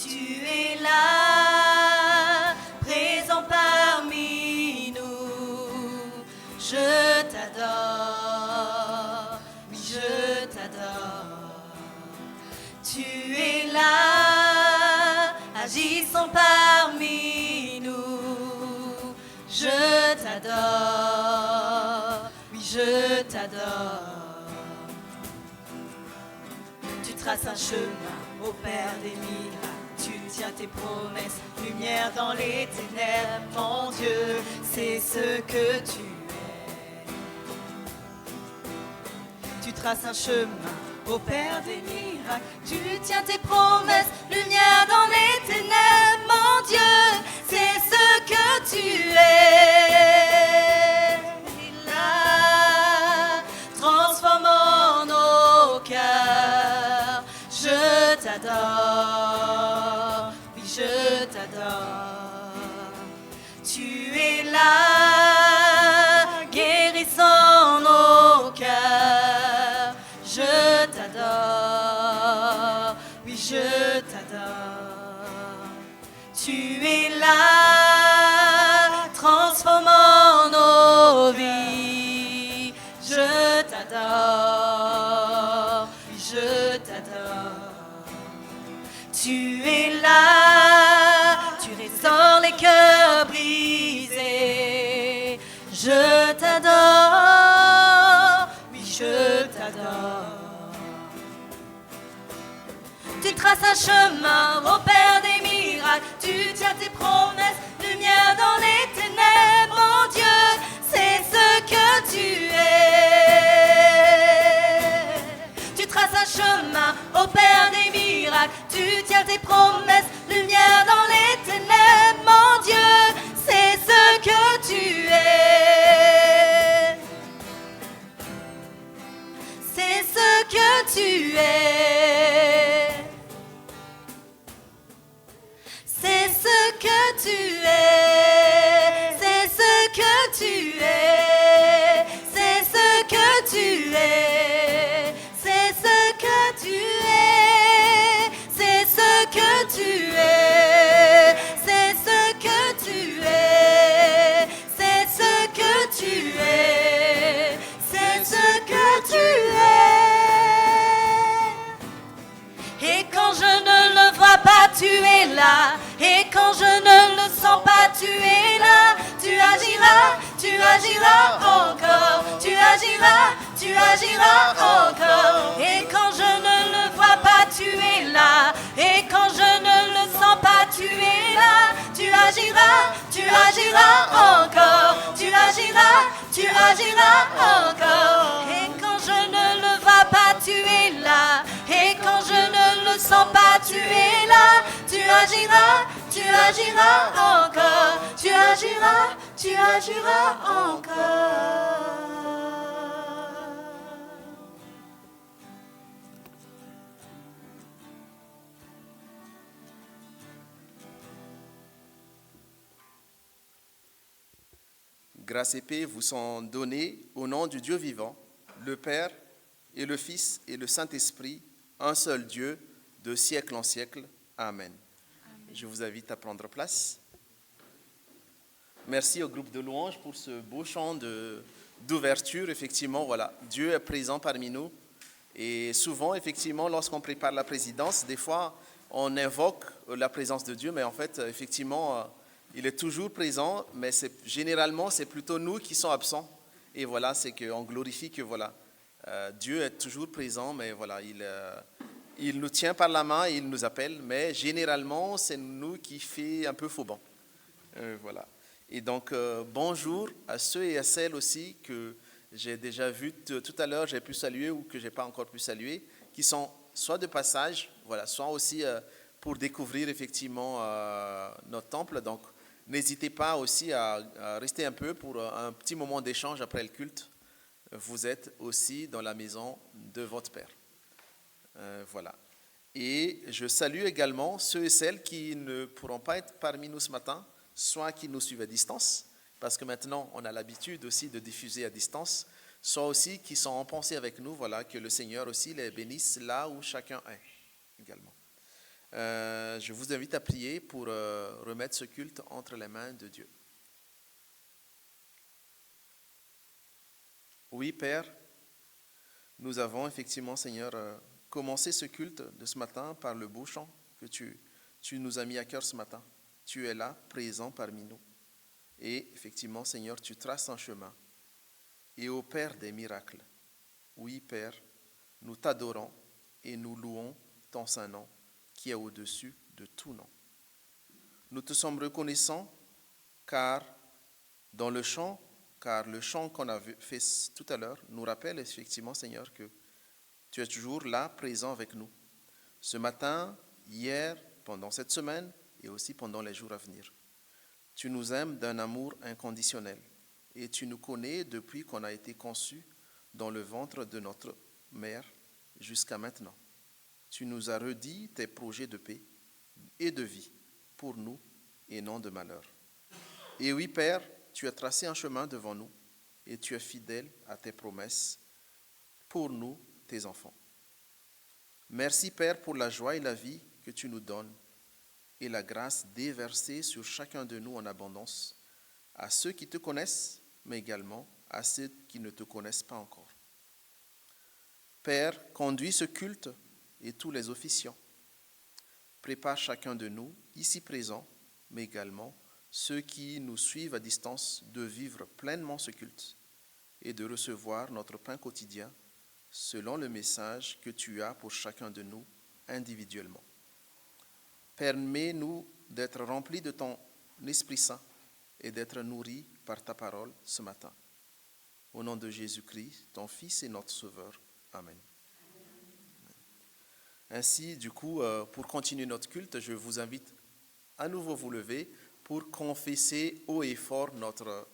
Tu es là, présent parmi nous. Je t'adore, oui je t'adore. Tu es là, agissant parmi nous. Je t'adore, oui je t'adore. Tu traces un chemin au Père des miracles, tu tiens tes promesses, lumière dans les ténèbres, mon Dieu, c'est ce que tu es. Tu traces un chemin au Père des miracles, tu tiens tes promesses, lumière dans les ténèbres, mon Dieu, c'est ce que tu es. Là, transformant nos cœurs, je t'adore, oui je t'adore. Tu es là, guérissant nos cœurs, je t'adore, oui je t'adore. Tu es là, transformant nos vies, je t'adore, oui je t'adore. Tu es là, tu restaures les cœurs brisés, je t'adore, oui je t'adore. Tu traces un chemin au Père des miracles, tu tiens tes promesses, lumière dans les ténèbres, mon Dieu, c'est ce que tu es. Tu traces un chemin au Père des miracles, tu tiens tes promesses, lumière dans les ténèbres, mon Dieu, c'est ce que tu es. C'est ce que tu es. C'est ce que tu es. C'est ce que tu es. C'est ce que tu es. C'est ce que tu es. C'est ce que tu es. C'est ce que tu es. C'est ce que tu es. C'est ce que tu es. Et quand je ne le vois pas, tu es là. Et quand je ne le sens pas, tu es là. Tu agiras encore. Tu agiras encore. Et quand je ne le vois pas, tu es là. Et quand je ne le sens pas, tu es là. Tu agiras encore. Tu agiras encore. Et quand je ne le vois pas, tu es là. Et quand je ne le sens pas, tu es là. Tu agiras encore. Tu agiras encore. Grâce et paix vous sont données au nom du Dieu vivant, le Père et le Fils et le Saint-Esprit, un seul Dieu, de siècle en siècle. Amen. Je vous invite à prendre place. Merci au groupe de louanges pour ce beau chant d'ouverture. Effectivement, voilà, Dieu est présent parmi nous. Et souvent, effectivement, lorsqu'on prépare la présidence, des fois, on invoque la présence de Dieu, mais en fait, effectivement, il est toujours présent, mais généralement, c'est plutôt nous qui sommes absents. Et voilà, c'est qu'on glorifie que voilà, Dieu est toujours présent, mais voilà, il nous tient par la main et il nous appelle, mais généralement, c'est nous qui fait un peu faux banc. Voilà. Et donc, bonjour à ceux et à celles aussi que j'ai déjà vus tout à l'heure, j'ai pu saluer ou que je n'ai pas encore pu saluer, qui sont soit de passage, voilà, soit aussi pour découvrir effectivement notre temple. Donc, n'hésitez pas aussi à rester un peu pour un petit moment d'échange après le culte. Vous êtes aussi dans la maison de votre Père. Voilà. Et je salue également ceux et celles qui ne pourront pas être parmi nous ce matin, soit qui nous suivent à distance, parce que maintenant on a l'habitude aussi de diffuser à distance, soit aussi qui sont en pensée avec nous, voilà, que le Seigneur aussi les bénisse là où chacun est également. Je vous invite à prier pour remettre ce culte entre les mains de Dieu. Oui, Père, nous avons effectivement, Seigneur, commencé ce culte de ce matin par le beau chant que tu nous as mis à cœur ce matin. Tu es là, présent parmi nous. Et effectivement, Seigneur, tu traces un chemin et opères des miracles. Oui, Père, nous t'adorons et nous louons ton saint nom qui est au-dessus de tout nom. Nous te sommes reconnaissants car le chant qu'on a fait tout à l'heure nous rappelle effectivement, Seigneur, que tu es toujours là, présent avec nous. Ce matin, hier, pendant cette semaine et aussi pendant les jours à venir. Tu nous aimes d'un amour inconditionnel et tu nous connais depuis qu'on a été conçus dans le ventre de notre mère jusqu'à maintenant. Tu nous as redit tes projets de paix et de vie pour nous et non de malheur. Et oui, Père, tu as tracé un chemin devant nous et tu es fidèle à tes promesses pour nous, tes enfants. Merci, Père, pour la joie et la vie que tu nous donnes et la grâce déversée sur chacun de nous en abondance, à ceux qui te connaissent, mais également à ceux qui ne te connaissent pas encore. Père, conduis ce culte et tous les officiants. Prépare chacun de nous, ici présents, mais également ceux qui nous suivent à distance, de vivre pleinement ce culte et de recevoir notre pain quotidien selon le message que tu as pour chacun de nous individuellement. Permets-nous d'être remplis de ton Esprit Saint et d'être nourris par ta parole ce matin. Au nom de Jésus-Christ, ton Fils et notre Sauveur. Amen. Ainsi, du coup, pour continuer notre culte, je vous invite à nouveau vous lever pour confesser haut et fort notre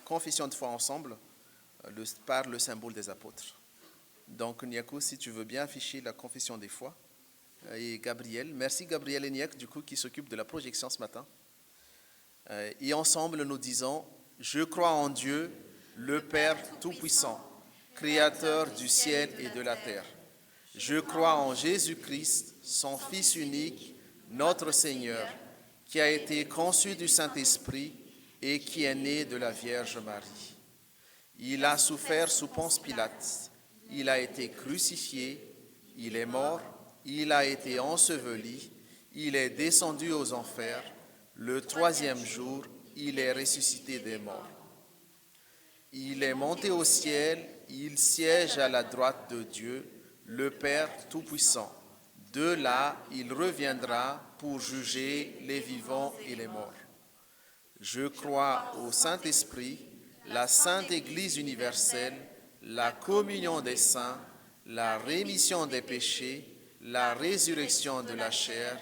confession de foi ensemble par le symbole des apôtres. Donc, Niako, si tu veux bien afficher la confession des foi. Et Gabriel, merci Gabriel et Niak, du coup, qui s'occupe de la projection ce matin. Et ensemble, nous disons, je crois en Dieu, le Père Tout-Puissant, Créateur du ciel et de la terre. Je crois en Jésus-Christ, son Fils unique, notre Seigneur, qui a été conçu du Saint-Esprit et qui est né de la Vierge Marie. Il a souffert sous Ponce Pilate, il a été crucifié, il est mort, il a été enseveli, il est descendu aux enfers, le troisième jour, il est ressuscité des morts. Il est monté au ciel, il siège à la droite de Dieu, le Père Tout-Puissant. De là, il reviendra pour juger les vivants et les morts. Je crois au Saint-Esprit, la Sainte Église universelle, la communion des saints, la rémission des péchés, la résurrection de la chair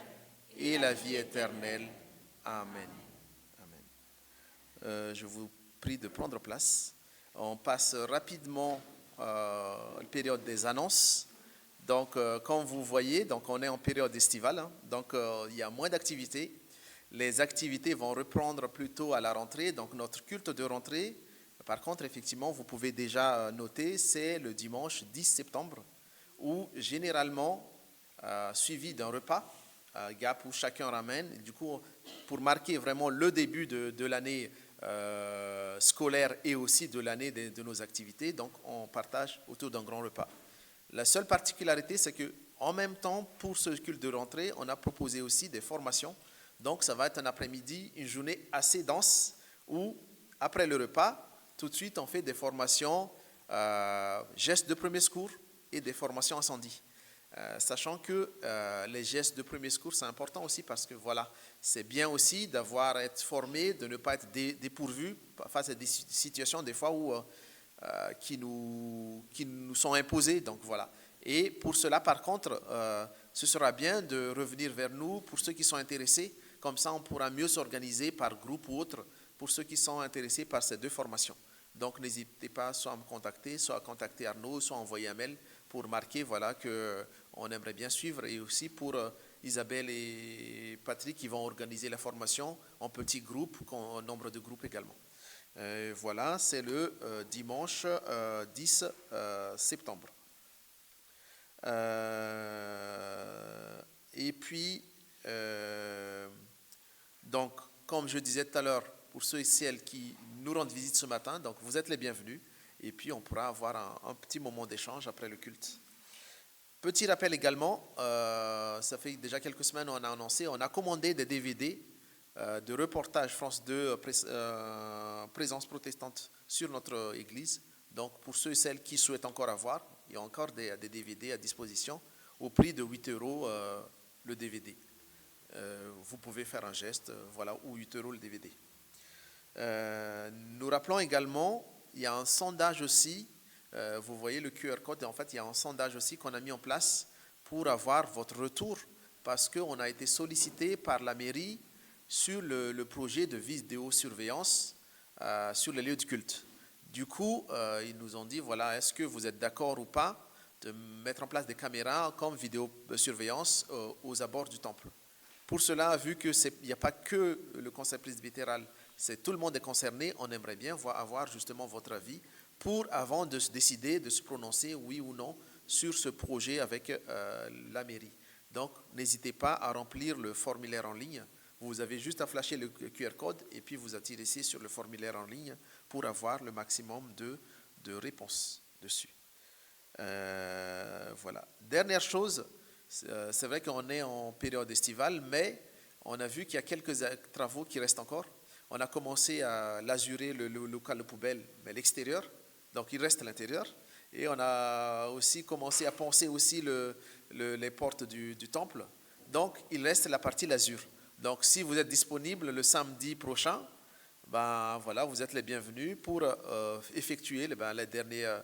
et la vie éternelle. Amen. Amen. Je vous prie de prendre place. On passe rapidement à la période des annonces. Donc, comme vous voyez, donc on est en période estivale, hein, donc il y a moins d'activités. Les activités vont reprendre plutôt à la rentrée, donc notre culte de rentrée. Par contre, effectivement, vous pouvez déjà noter, c'est le dimanche 10 septembre, où généralement, suivi d'un repas, GAP où chacun ramène. Du coup, pour marquer vraiment le début de l'année scolaire et aussi de l'année de nos activités, donc on partage autour d'un grand repas. La seule particularité, c'est qu'en même temps, pour ce culte de rentrée, on a proposé aussi des formations. Donc, ça va être un après-midi, une journée assez dense où, après le repas, tout de suite, on fait des formations gestes de premier secours et des formations incendie. Sachant que les gestes de premier secours, c'est important aussi parce que voilà, c'est bien aussi être formé, de ne pas être dépourvu face à des situations des fois où, qui nous sont imposées. Donc voilà. Et pour cela, par contre, ce sera bien de revenir vers nous pour ceux qui sont intéressés. Comme ça, on pourra mieux s'organiser par groupe ou autre pour ceux qui sont intéressés par ces deux formations. Donc, n'hésitez pas soit à me contacter, soit à contacter Arnaud, soit à envoyer un mail pour marquer voilà, qu'on aimerait bien suivre. Et aussi pour Isabelle et Patrick qui vont organiser la formation en petits groupes, en nombre de groupes également. Voilà, c'est le dimanche 10 septembre. Et puis, donc, comme je disais tout à l'heure, pour ceux et celles qui nous rendent visite ce matin, donc vous êtes les bienvenus. Et puis, on pourra avoir un petit moment d'échange après le culte. Petit rappel également, ça fait déjà quelques semaines on a annoncé, on a commandé des DVD de reportage France 2, présence protestante sur notre église. Donc, pour ceux et celles qui souhaitent encore avoir, il y a encore des DVD à disposition au prix de 8 € le DVD. Vous pouvez faire un geste, voilà, ou 8 € le DVD. Nous rappelons également, il y a un sondage aussi, vous voyez le QR code, et en fait il y a un sondage aussi qu'on a mis en place pour avoir votre retour, parce qu'on a été sollicité par la mairie sur le projet de vidéosurveillance sur les lieux de culte. Du coup, ils nous ont dit, voilà, est-ce que vous êtes d'accord ou pas de mettre en place des caméras comme vidéosurveillance aux abords du temple. Pour cela, vu qu'il n'y a pas que le conseil presbytéral, tout le monde est concerné, on aimerait bien avoir justement votre avis pour, avant de se décider, de se prononcer oui ou non sur ce projet avec la mairie. Donc, n'hésitez pas à remplir le formulaire en ligne. Vous avez juste à flasher le QR code et puis vous atterrissez sur le formulaire en ligne pour avoir le maximum de réponses dessus. Voilà. Dernière chose, c'est vrai qu'on est en période estivale, mais on a vu qu'il y a quelques travaux qui restent encore. On a commencé à l'azurer le local de poubelle, mais l'extérieur, donc il reste à l'intérieur. Et on a aussi commencé à poncer aussi les portes du temple. Donc il reste la partie l'azur. Donc si vous êtes disponible le samedi prochain, ben voilà, vous êtes les bienvenus pour effectuer les dernières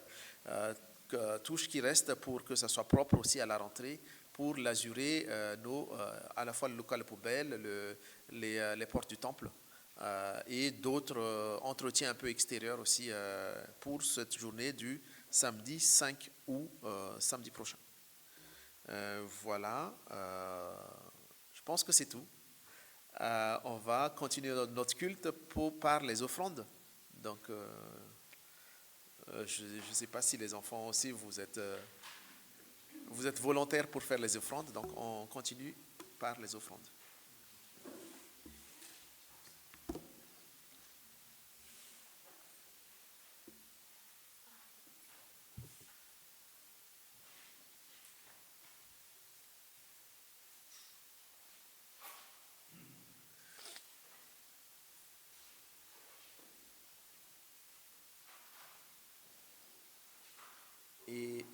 touches qui restent pour que ça soit propre aussi à la rentrée, pour l'azurer à la fois le local de poubelle, les portes du temple et d'autres entretiens un peu extérieurs aussi pour cette journée du samedi 5 août, samedi prochain. Voilà, je pense que c'est tout. On va continuer notre culte par les offrandes. Donc, je ne sais pas si les enfants aussi, vous êtes volontaires pour faire les offrandes. Donc, on continue par les offrandes.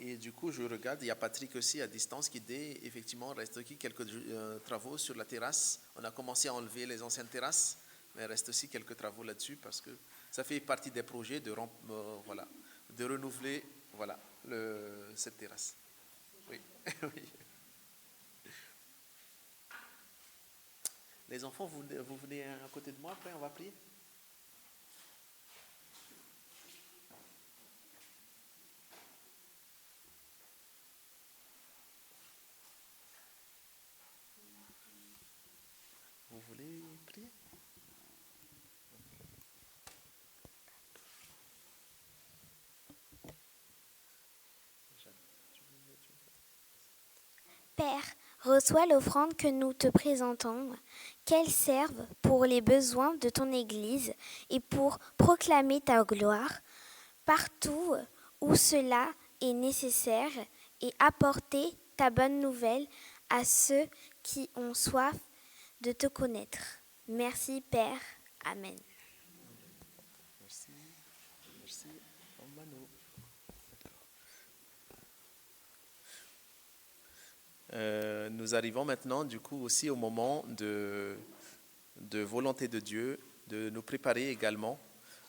Et du coup, je regarde, il y a Patrick aussi à distance qui dit, effectivement, il reste aussi quelques travaux sur la terrasse. On a commencé à enlever les anciennes terrasses, mais il reste aussi quelques travaux là-dessus parce que ça fait partie des projets de renouveler cette terrasse. Oui. Oui. Les enfants, vous venez à côté de moi, après on va prier. Vous voulez prier? Père, reçois l'offrande que nous te présentons, qu'elle serve pour les besoins de ton Église et pour proclamer ta gloire partout où cela est nécessaire et apporter ta bonne nouvelle à ceux qui ont soif de te connaître. Merci Père. Amen. Merci. Merci. Nous arrivons maintenant du coup aussi au moment de volonté de Dieu, de nous préparer également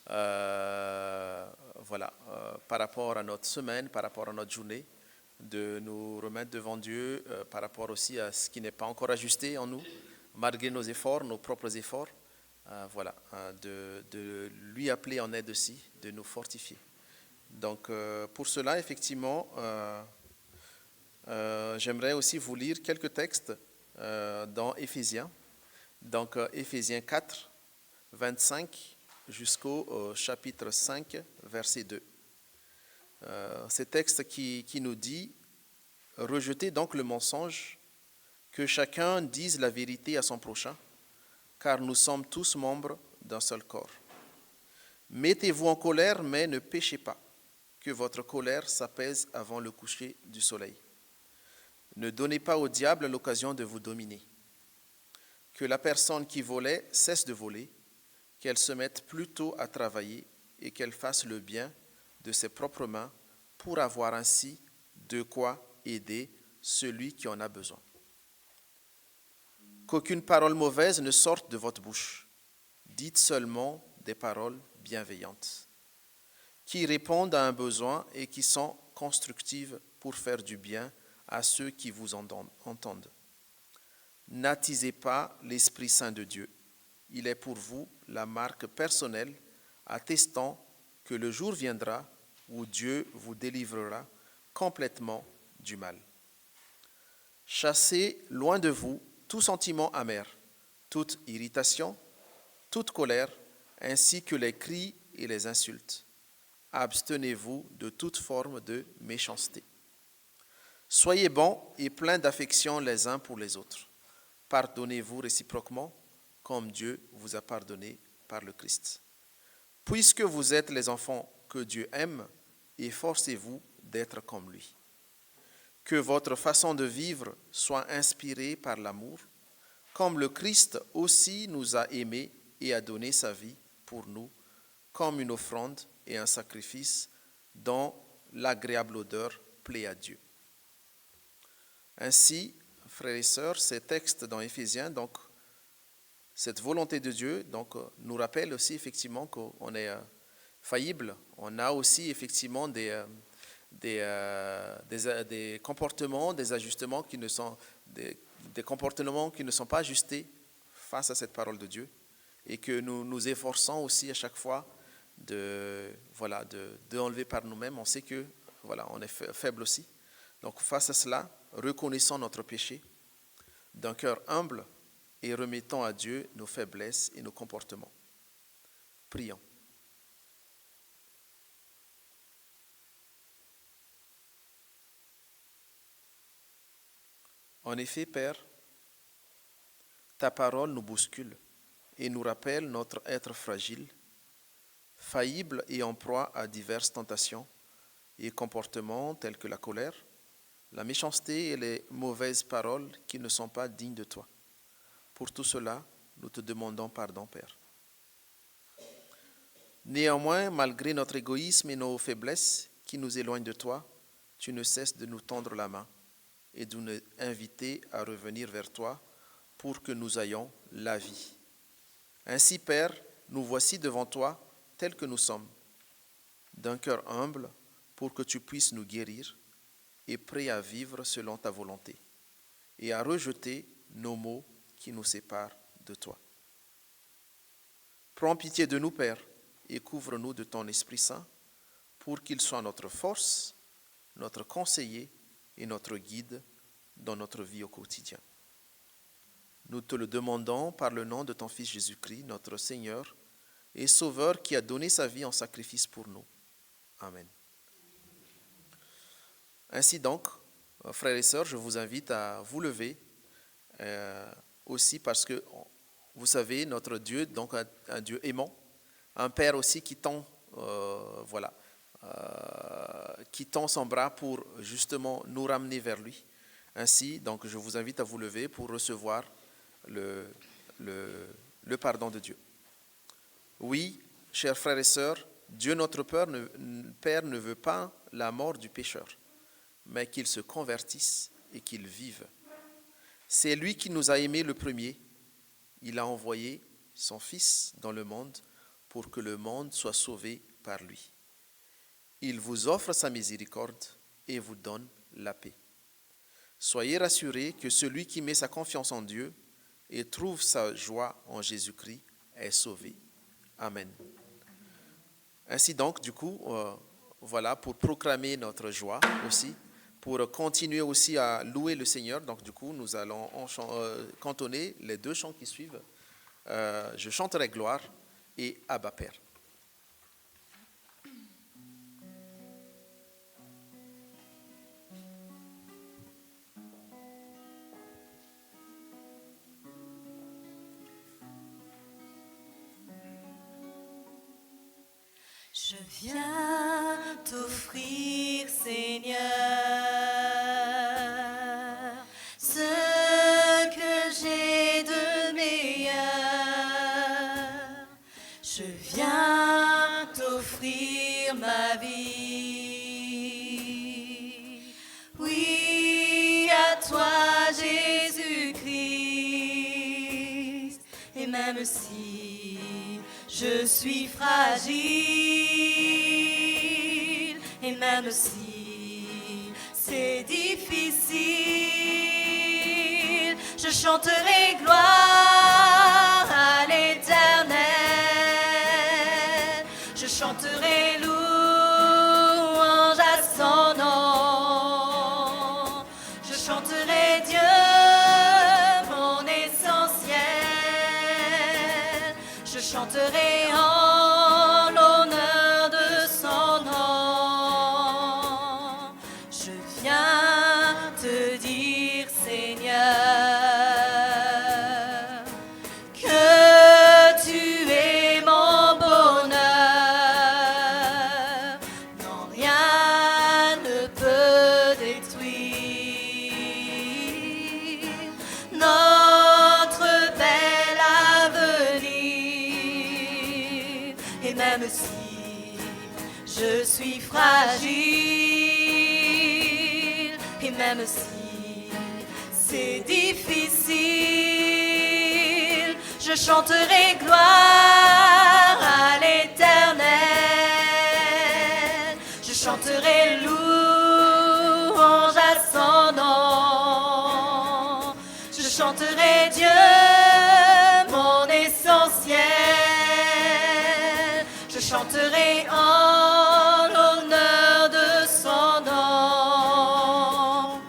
par rapport à notre semaine, par rapport à notre journée, de nous remettre devant Dieu par rapport aussi à ce qui n'est pas encore ajusté en nous, malgré nos efforts, nos propres efforts, de lui appeler en aide aussi, de nous fortifier. Donc pour cela, effectivement, j'aimerais aussi vous lire quelques textes dans Éphésiens. Donc Éphésiens 4, 25 jusqu'au chapitre 5, verset 2. Ce texte qui nous dit « Rejetez donc le mensonge, Que chacun dise la vérité à son prochain, car nous sommes tous membres d'un seul corps. Mettez-vous en colère, mais ne péchez pas, que votre colère s'apaise avant le coucher du soleil. Ne donnez pas au diable l'occasion de vous dominer. Que la personne qui volait cesse de voler, qu'elle se mette plutôt à travailler et qu'elle fasse le bien de ses propres mains pour avoir ainsi de quoi aider celui qui en a besoin. Qu'aucune parole mauvaise ne sorte de votre bouche. Dites seulement des paroles bienveillantes, qui répondent à un besoin et qui sont constructives pour faire du bien à ceux qui vous entendent. N'attisez pas l'Esprit Saint de Dieu. Il est pour vous la marque personnelle attestant que le jour viendra où Dieu vous délivrera complètement du mal. Chassez loin de vous tout sentiment amer, toute irritation, toute colère, ainsi que les cris et les insultes. Abstenez-vous de toute forme de méchanceté. Soyez bons et pleins d'affection les uns pour les autres. Pardonnez-vous réciproquement, comme Dieu vous a pardonné par le Christ. Puisque vous êtes les enfants que Dieu aime, efforcez-vous d'être comme lui. Que votre façon de vivre soit inspirée par l'amour, comme le Christ aussi nous a aimés et a donné sa vie pour nous, comme une offrande et un sacrifice dont l'agréable odeur plaît à Dieu. Ainsi, frères et sœurs, ces textes dans Éphésiens, donc cette volonté de Dieu, donc nous rappelle aussi effectivement qu'on est faillible. On a aussi effectivement des comportements, des ajustements qui ne sont des comportements qui ne sont pas ajustés face à cette parole de Dieu, et que nous nous efforçons aussi à chaque fois de enlever par nous-mêmes. On sait que on est faible aussi. Donc face à cela, reconnaissons notre péché d'un cœur humble et remettons à Dieu nos faiblesses et nos comportements. Prions. En effet, Père, ta parole nous bouscule et nous rappelle notre être fragile, faillible et en proie à diverses tentations et comportements tels que la colère, la méchanceté et les mauvaises paroles qui ne sont pas dignes de toi. Pour tout cela, nous te demandons pardon, Père. Néanmoins, malgré notre égoïsme et nos faiblesses qui nous éloignent de toi, tu ne cesses de nous tendre la main et de nous inviter à revenir vers toi pour que nous ayons la vie. Ainsi, Père, nous voici devant toi tels que nous sommes, d'un cœur humble pour que tu puisses nous guérir et prêts à vivre selon ta volonté et à rejeter nos maux qui nous séparent de toi. Prends pitié de nous, Père, et couvre-nous de ton Esprit Saint pour qu'il soit notre force, notre conseiller et notre guide dans notre vie au quotidien. Nous te le demandons par le nom de ton Fils Jésus-Christ, notre Seigneur et Sauveur, qui a donné sa vie en sacrifice pour nous. Amen. Ainsi donc, frères et sœurs, je vous invite à vous lever aussi parce que, vous savez, notre Dieu, donc un Dieu aimant, un Père aussi qui tend, qui tend son bras pour justement nous ramener vers lui. Ainsi, donc, je vous invite à vous lever pour recevoir le pardon de Dieu. Oui, chers frères et sœurs, Dieu notre Père ne veut pas la mort du pécheur, mais qu'il se convertisse et qu'il vive. C'est lui qui nous a aimés le premier. Il a envoyé son Fils dans le monde pour que le monde soit sauvé par lui. Il vous offre sa miséricorde et vous donne la paix. Soyez rassurés que celui qui met sa confiance en Dieu et trouve sa joie en Jésus-Christ est sauvé. Amen. Ainsi donc, du coup, pour proclamer notre joie aussi, pour continuer aussi à louer le Seigneur, donc du coup, nous allons cantonner les deux chants qui suivent. Je chanterai gloire et Abba Père. Je viens t'offrir, Seigneur, ce que j'ai de meilleur. Je viens t'offrir ma vie. Oui, à toi, Jésus-Christ. Et même si je suis fragile, et même si c'est difficile, je chanterai gloire à l'Éternel. Je chanterai louange à son nom. Je chanterai Dieu, mon essentiel. Je chanterai en l'honneur de son nom. Je viens te dire, Seigneur, que tu es mon bonheur. Non, rien ne peut détruire notre bel avenir. Et même si je suis fragile, et même si c'est difficile, je chanterai gloire à l'Éternel. Je chanterai louange à son nom. Je chanterai Dieu, mon essentiel. Je chanterai en l'honneur de son nom.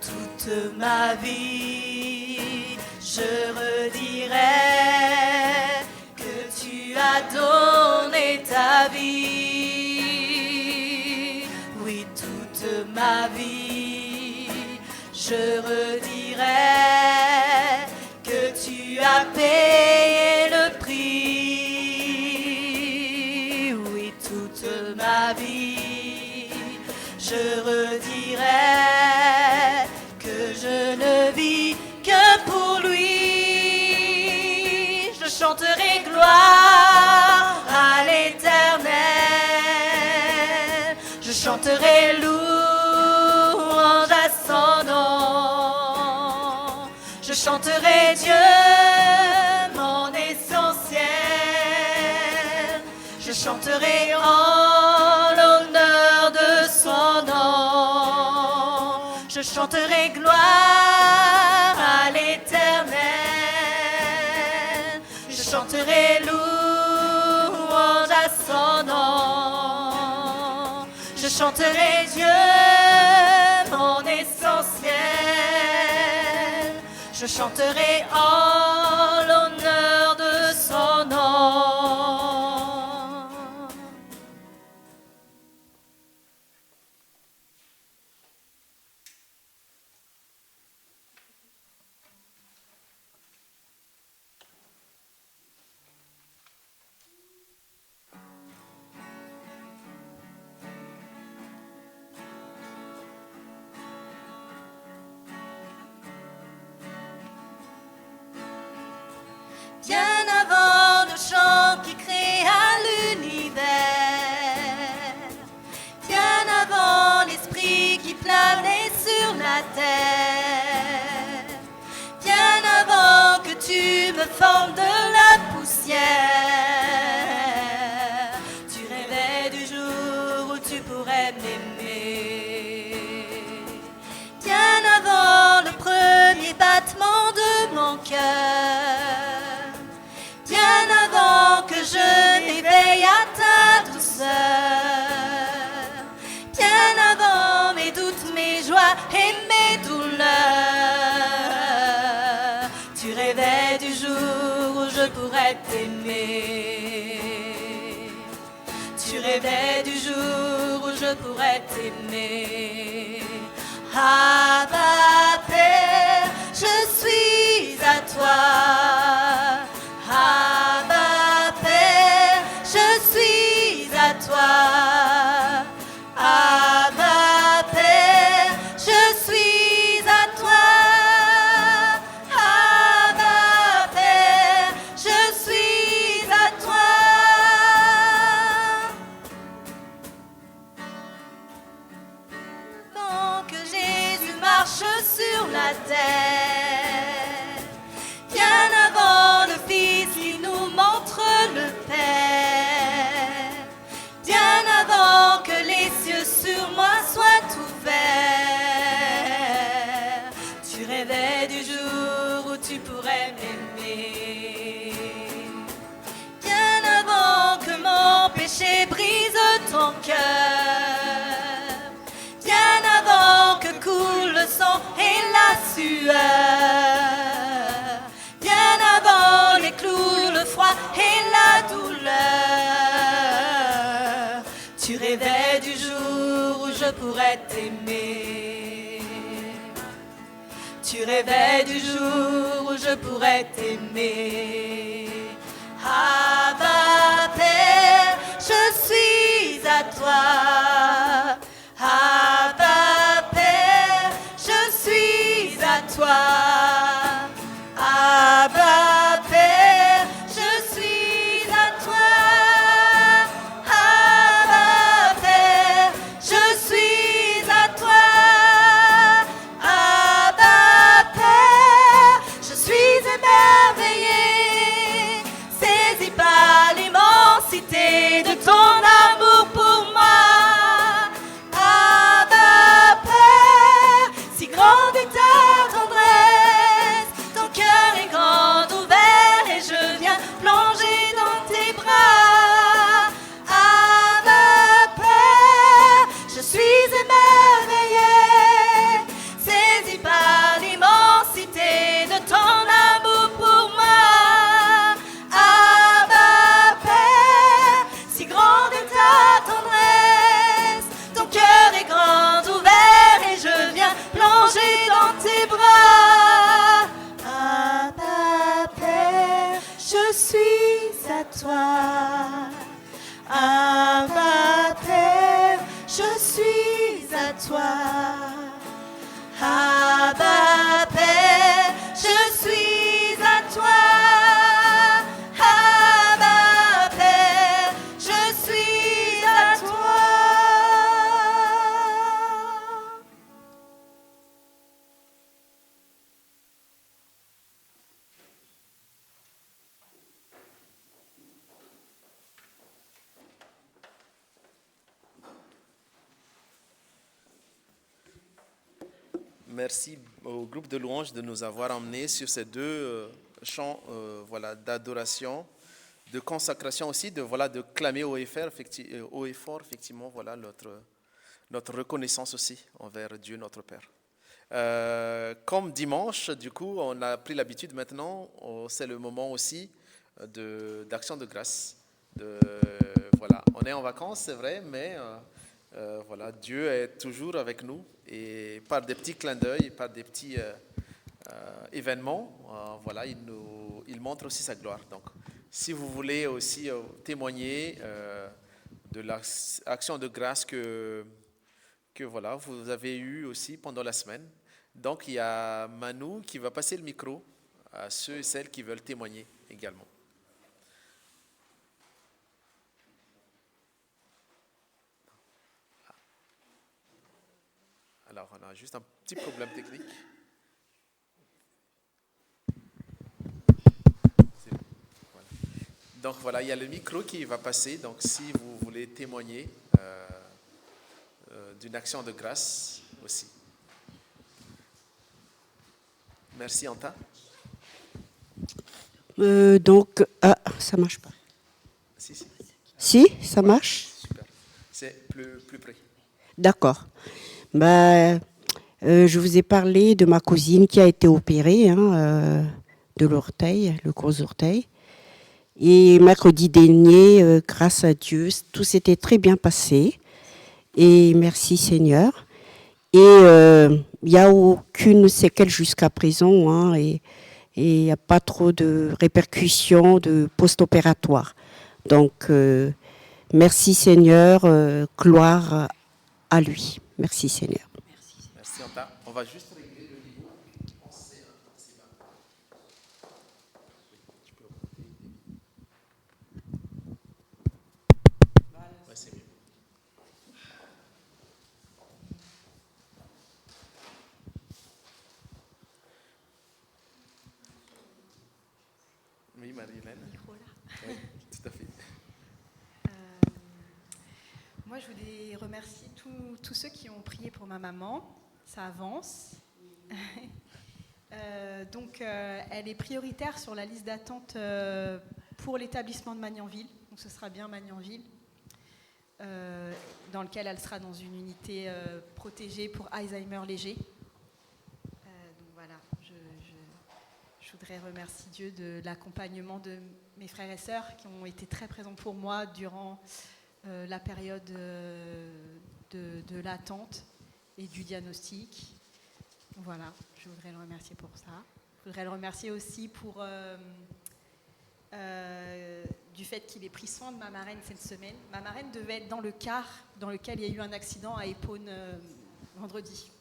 Toute ma vie, je redirai que tu as donné ta vie. Oui, toute ma vie, je redirai que tu as payé le prix. Oui, toute ma vie, je redirai que je ne vis que pour lui. Je chanterai gloire à l'Éternel. Je chanterai louange à son nom. Je chanterai Dieu, mon essentiel. Je chanterai en l'honneur de son nom. Je chanterai gloire à l'Éternel. Je chanterai louange à son nom. Je chanterai Dieu, mon essentiel. Je chanterai en l'honneur de son nom. Bien avant le chant qui créa l'univers, bien avant l'esprit qui planait sur la terre, bien avant que tu me formes de la poussière, tu rêvais du jour où tu pourrais m'aimer. Bien avant le premier battement de mon cœur, bien avant que je m'éveille à ta douceur, bien avant mes doutes, mes joies et mes douleurs, tu rêvais du jour où je pourrais t'aimer. Tu rêvais du jour où je pourrais t'aimer. Abba Père, je suis à toi. Abba Père, je suis à la terre. Bien avant le Fils qui nous montre le Père. Bien avant que les cieux sur moi soient ouverts. Tu rêvais du jour où tu pourrais m'aimer. Bien avant que mon péché brise ton cœur. Bien avant que coule le sang et la sueur. Bien avant les clous, le froid et la douleur. Tu rêvais du jour où je pourrais t'aimer. Tu rêvais du jour où je pourrais t'aimer. Abba Père, je suis à toi. Abba Père, je suis à toi. Abba Père, je suis à toi. Abba Père, je suis à toi. Abba Père, je suis émerveillé, saisi par l'immensité de ton amour pour moi. Abba Père, si grande est ta tendresse, ton cœur est grand ouvert et je viens plonger dans tes bras. Abba Père, je suis émerveillé, saisi par l'immensité de ton amour pour moi. Abba Père, si grande est ta tendresse, ton cœur est grand ouvert et je viens plonger dans tes bras. Abba Père, je suis à toi. Abba Père, je suis à toi. Abba Père, je suis à toi. Abba Père, je suis à toi. Merci au groupe de louanges de nous avoir emmenés sur ces deux chants voilà, d'adoration, de consacration aussi, de clamer haut et fort, effectivement, voilà, notre reconnaissance aussi envers Dieu notre Père. Comme dimanche, du coup, on a pris l'habitude maintenant, c'est le moment aussi d'action de grâce. Voilà, on est en vacances, c'est vrai, mais voilà, Dieu est toujours avec nous et par des petits clins d'œil, par des petits événements, voilà, il montre aussi sa gloire. Donc, si vous voulez aussi témoigner de l'action de grâce que voilà, vous avez eue aussi pendant la semaine, donc il y a Manu qui va passer le micro à ceux et celles qui veulent témoigner également. Alors, on a juste un petit problème technique. Voilà. Donc voilà, il y a le micro qui va passer. Donc si vous voulez témoigner d'une action de grâce aussi. Merci Anta. Ça marche pas. Si. Si, ça marche. Super. C'est plus près. D'accord. Je vous ai parlé de ma cousine qui a été opérée de l'orteil, le gros orteil. Et mercredi dernier, grâce à Dieu, tout s'était très bien passé. Et merci Seigneur. Et il n'y a aucune séquelle jusqu'à présent. Et il n'y a pas trop de répercussions de post-opératoire. Donc, merci Seigneur, gloire à lui. Merci Seigneur. Merci Anta. On va juste régler le niveau. C'est bas. Ouais, c'est mieux. Marie-Hélène. Oui, tout à fait. Moi, je voulais remercier tous ceux qui ont prié pour ma maman. Ça avance. Elle est prioritaire sur la liste d'attente pour l'établissement de Magnanville. Donc, ce sera bien Magnanville, dans lequel elle sera dans une unité protégée pour Alzheimer léger. Donc voilà, je voudrais remercier Dieu de l'accompagnement de mes frères et sœurs qui ont été très présents pour moi durant la période de l'attente et du diagnostic. Voilà, je voudrais le remercier pour ça. Je voudrais le remercier aussi pour du fait qu'il ait pris soin de ma marraine cette semaine. Ma marraine devait être dans le car dans lequel il y a eu un accident à Épône vendredi.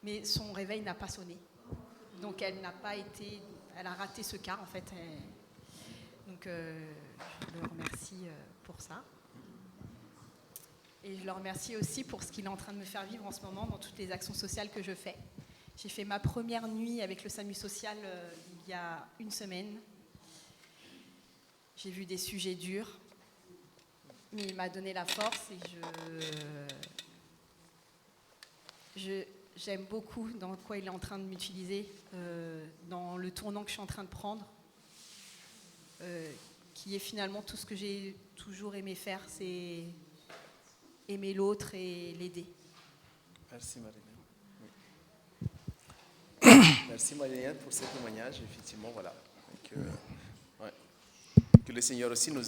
Mais son réveil n'a pas sonné. Donc elle a raté ce car en fait. Donc je le remercie pour ça. Et je le remercie aussi pour ce qu'il est en train de me faire vivre en ce moment dans toutes les actions sociales que je fais. J'ai fait ma première nuit avec le SAMU social il y a une semaine. J'ai vu des sujets durs, mais il m'a donné la force et j'aime beaucoup dans quoi il est en train de m'utiliser, dans le tournant que je suis en train de prendre, qui est finalement tout ce que j'ai toujours aimé faire, c'est aimer l'autre et l'aider. Merci Marie-Hélène. Merci Marie-Hélène pour ce témoignage, effectivement, voilà. Que le Seigneur aussi nous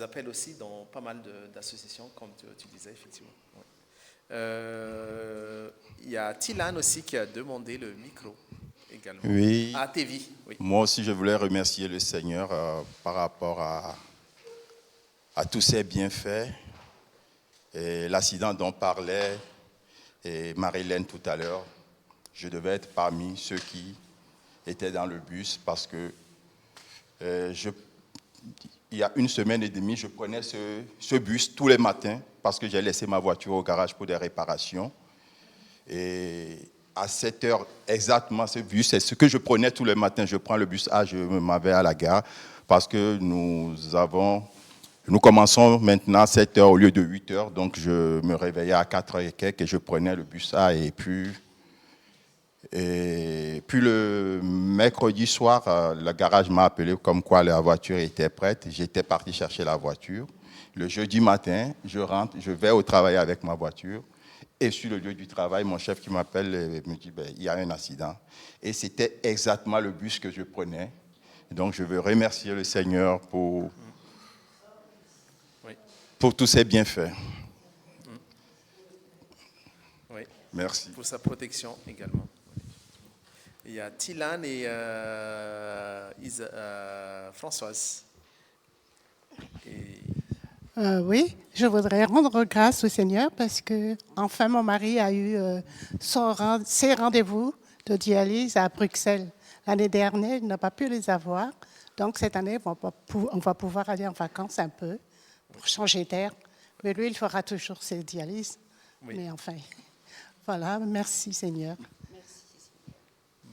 appelle aussi dans pas mal d'associations, comme tu disais, effectivement. Ouais. Il y a Tilan aussi qui a demandé le micro également. Oui. À TV. Oui. Moi aussi, je voulais remercier le Seigneur par rapport à tous ses bienfaits. Et l'accident dont parlait Marie-Hélène tout à l'heure, je devais être parmi ceux qui étaient dans le bus parce que il y a une semaine et demie, je prenais ce bus tous les matins parce que j'ai laissé ma voiture au garage pour des réparations. Et à 7 heures exactement, ce bus, c'est ce que je prenais tous les matins. Je prends le bus A, je m'en vais à la gare parce que nous commençons maintenant à 7 heures au lieu de 8 heures. Donc je me réveillais à 4 heures et quelques et je prenais le bus A. Et puis le mercredi soir, le garage m'a appelé comme quoi la voiture était prête. J'étais parti chercher la voiture. Le jeudi matin, je rentre, je vais au travail avec ma voiture. Et sur le lieu du travail, mon chef qui m'appelle me dit il y a un accident. Et c'était exactement le bus que je prenais. Donc je veux remercier le Seigneur pour tous ses bienfaits. Oui. Merci. Pour sa protection également. Il y a Tilan et Françoise. Oui, je voudrais rendre grâce au Seigneur parce que enfin mon mari a eu ses rendez-vous de dialyse à Bruxelles. L'année dernière, il n'a pas pu les avoir. Donc cette année, on va pouvoir aller en vacances un peu pour changer d'air. Mais lui, il fera toujours ses dialyses. Oui. Mais enfin, voilà, merci Seigneur.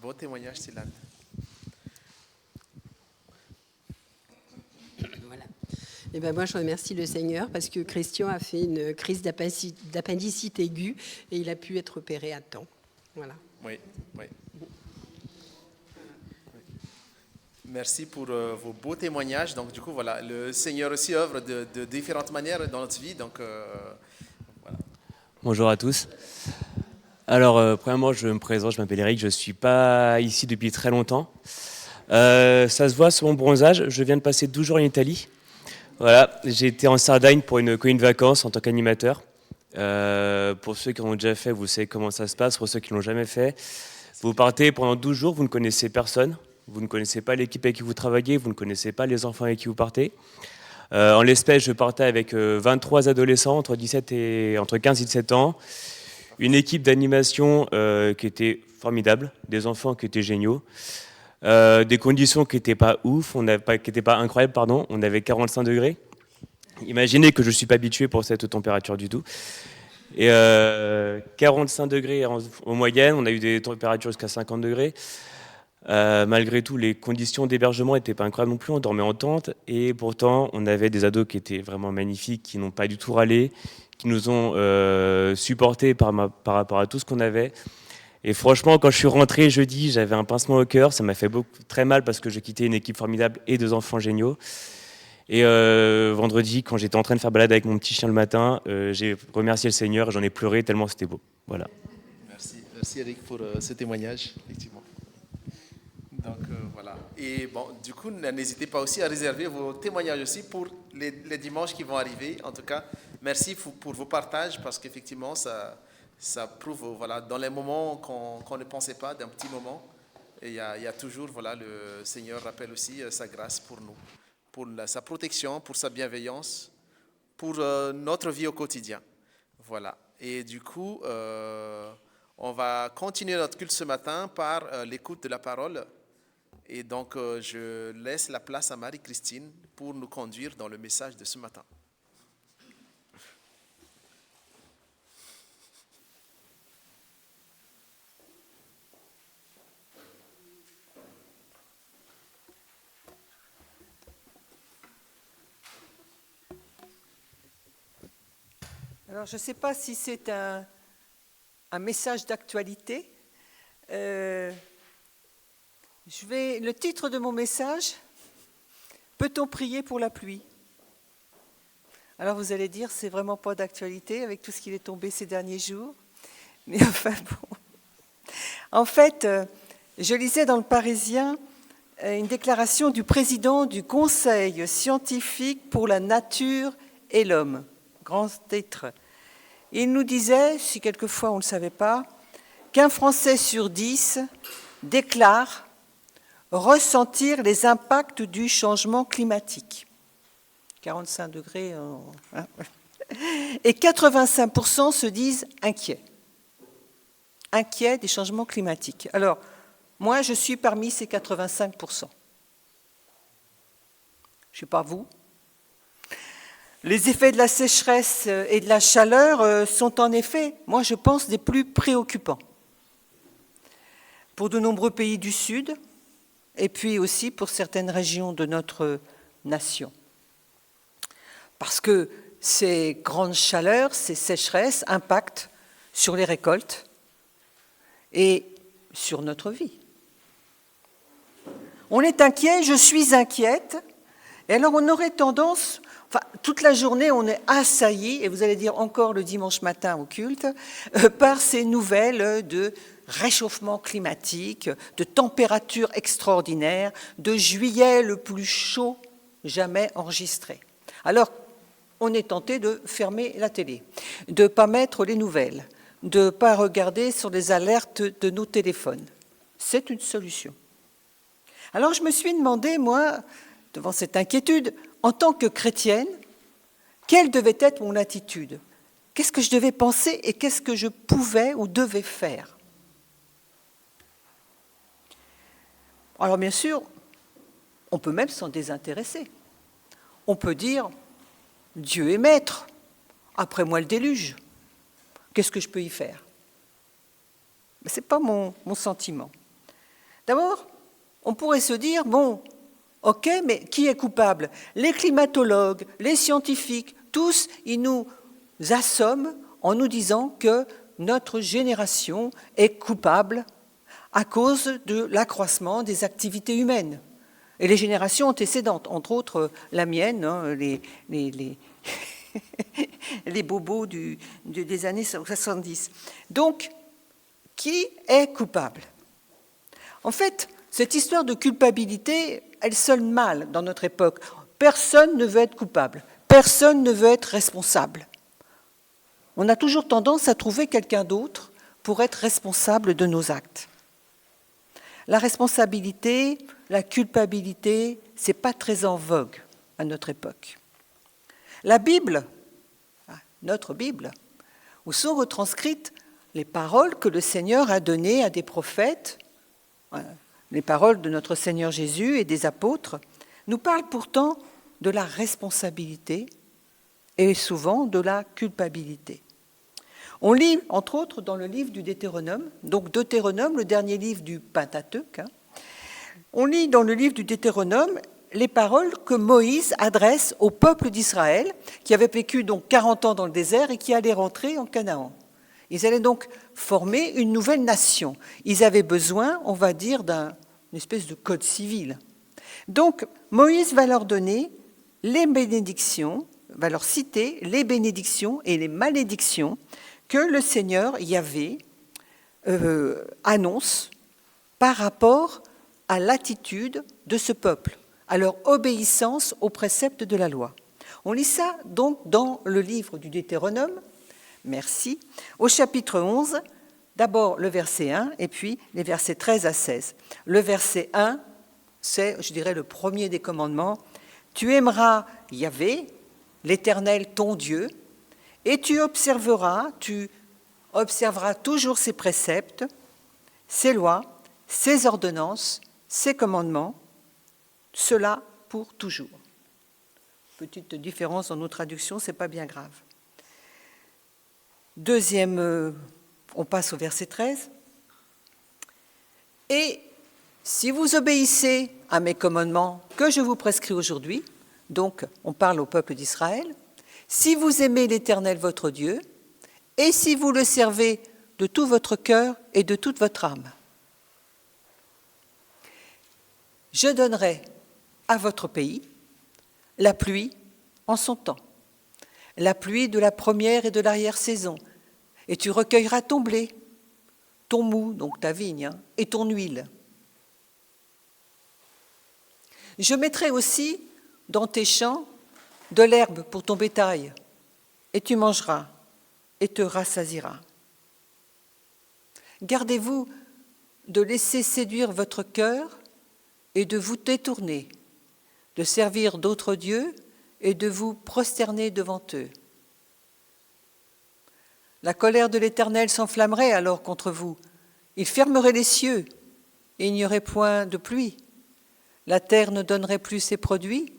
Beau témoignage, Tilan. Voilà. Et ben moi, je remercie le Seigneur parce que Christian a fait une crise d'appendicite aiguë et il a pu être opéré à temps. Voilà. Oui, oui. Merci pour vos beaux témoignages. Donc, du coup, voilà, le Seigneur aussi œuvre de différentes manières dans notre vie. Donc, voilà. Bonjour à tous. Alors, premièrement, je me présente, je m'appelle Eric, je ne suis pas ici depuis très longtemps. Ça se voit sur mon bronzage, je viens de passer 12 jours en Italie. Voilà, j'ai été en Sardaigne pour une colonie de vacances en tant qu'animateur. Pour ceux qui l'ont déjà fait, vous savez comment ça se passe. Pour ceux qui ne l'ont jamais fait, vous partez pendant 12 jours, vous ne connaissez personne. Vous ne connaissez pas l'équipe avec qui vous travaillez, vous ne connaissez pas les enfants avec qui vous partez. En l'espèce, je partais avec 23 adolescents entre 15 et 17 ans. Une équipe d'animation qui était formidable, des enfants qui étaient géniaux, des conditions qui n'étaient pas ouf, qui n'étaient pas incroyables, pardon. On avait 45 degrés. Imaginez que je ne suis pas habitué pour cette température du tout. Et 45 degrés en moyenne, on a eu des températures jusqu'à 50 degrés. Malgré tout, les conditions d'hébergement n'étaient pas incroyables non plus, on dormait en tente, et pourtant, on avait des ados qui étaient vraiment magnifiques, qui n'ont pas du tout râlé, qui nous ont supportés par rapport à tout ce qu'on avait. Et franchement, quand je suis rentré jeudi, j'avais un pincement au cœur, ça m'a fait très mal parce que je quittais une équipe formidable et 2 enfants géniaux. Et vendredi, quand j'étais en train de faire balade avec mon petit chien le matin, j'ai remercié le Seigneur et j'en ai pleuré tellement c'était beau. Voilà. Merci Eric pour ce témoignage, effectivement. Donc voilà. Et bon, du coup, n'hésitez pas aussi à réserver vos témoignages aussi pour les dimanches qui vont arriver. En tout cas, merci pour vos partages parce qu'effectivement, ça prouve, voilà, dans les moments qu'on ne pensait pas, d'un petit moment, il y a toujours, voilà, le Seigneur rappelle aussi sa grâce pour nous, pour sa protection, pour sa bienveillance, pour notre vie au quotidien. Voilà. Et du coup, on va continuer notre culte ce matin par l'écoute de la parole. Et donc, je laisse la place à Marie-Christine pour nous conduire dans le message de ce matin. Alors, je ne sais pas si c'est un message d'actualité. Le titre de mon message, peut-on prier pour la pluie? Alors vous allez dire, c'est vraiment pas d'actualité avec tout ce qui est tombé ces derniers jours. Mais enfin bon. En fait, je lisais dans le Parisien une déclaration du président du Conseil scientifique pour la nature et l'homme. Grand titre. Il nous disait, si quelquefois on ne le savait pas, qu'un Français sur 10 déclare ressentir les impacts du changement climatique. 45 degrés. Et 85% se disent inquiets. Inquiets des changements climatiques. Alors, moi, je suis parmi ces 85%. Je ne sais pas vous. Les effets de la sécheresse et de la chaleur sont en effet, moi je pense, des plus préoccupants. Pour de nombreux pays du Sud, et puis aussi pour certaines régions de notre nation. Parce que ces grandes chaleurs, ces sécheresses impactent sur les récoltes et sur notre vie. On est inquiet, je suis inquiète, et alors on aurait tendance, toute la journée on est assailli, et vous allez dire encore le dimanche matin au culte, par ces nouvelles de réchauffement climatique, de températures extraordinaires, de juillet le plus chaud jamais enregistré. Alors, on est tenté de fermer la télé, de ne pas mettre les nouvelles, de ne pas regarder sur les alertes de nos téléphones. C'est une solution. Alors, je me suis demandé, moi, devant cette inquiétude, en tant que chrétienne, quelle devait être mon attitude? Qu'est-ce que je devais penser et qu'est-ce que je pouvais ou devais faire? Alors bien sûr, on peut même s'en désintéresser. On peut dire, Dieu est maître, après moi le déluge. Qu'est-ce que je peux y faire? Ce n'est pas mon sentiment. D'abord, on pourrait se dire, bon, ok, mais qui est coupable? Les climatologues, les scientifiques, tous, ils nous assomment en nous disant que notre génération est coupable à cause de l'accroissement des activités humaines. Et les générations antécédentes, entre autres la mienne, hein, les bobos des années 70. Donc, qui est coupable? En fait, cette histoire de culpabilité, elle sonne mal dans notre époque. Personne ne veut être coupable, personne ne veut être responsable. On a toujours tendance à trouver quelqu'un d'autre pour être responsable de nos actes. La responsabilité, la culpabilité, ce n'est pas très en vogue à notre époque. La Bible, notre Bible, où sont retranscrites les paroles que le Seigneur a données à des prophètes, les paroles de notre Seigneur Jésus et des apôtres, nous parlent pourtant de la responsabilité et souvent de la culpabilité. On lit, entre autres, dans le livre du Deutéronome, donc Deutéronome, le dernier livre du Pentateuque, on lit dans le livre du Deutéronome les paroles que Moïse adresse au peuple d'Israël, qui avait vécu donc 40 ans dans le désert et qui allait rentrer en Canaan. Ils allaient donc former une nouvelle nation. Ils avaient besoin, on va dire, d'une espèce de code civil. Donc, Moïse va leur donner les bénédictions, va leur citer les bénédictions et les malédictions que le Seigneur Yahvé annonce par rapport à l'attitude de ce peuple, à leur obéissance aux préceptes de la loi. On lit ça donc dans le livre du Deutéronome, merci, au chapitre 11, d'abord le verset 1 et puis les versets 13 à 16. Le verset 1, c'est, je dirais, le premier des commandements. Tu aimeras Yahvé, l'Éternel ton Dieu, et tu observeras toujours ses préceptes, ses lois, ses ordonnances, ses commandements, cela pour toujours. Petite différence dans nos traductions, ce n'est pas bien grave. Deuxième, on passe au verset 13. Et si vous obéissez à mes commandements que je vous prescris aujourd'hui, donc on parle au peuple d'Israël, si vous aimez l'Éternel votre Dieu, et si vous le servez de tout votre cœur et de toute votre âme, je donnerai à votre pays la pluie en son temps, la pluie de la première et de l'arrière-saison, et tu recueilleras ton blé, ton mou, donc ta vigne, et ton huile. Je mettrai aussi dans tes champs de l'herbe pour ton bétail, et tu mangeras et te rassasieras. Gardez-vous de laisser séduire votre cœur et de vous détourner, de servir d'autres dieux et de vous prosterner devant eux. La colère de l'Éternel s'enflammerait alors contre vous. Il fermerait les cieux et il n'y aurait point de pluie. La terre ne donnerait plus ses produits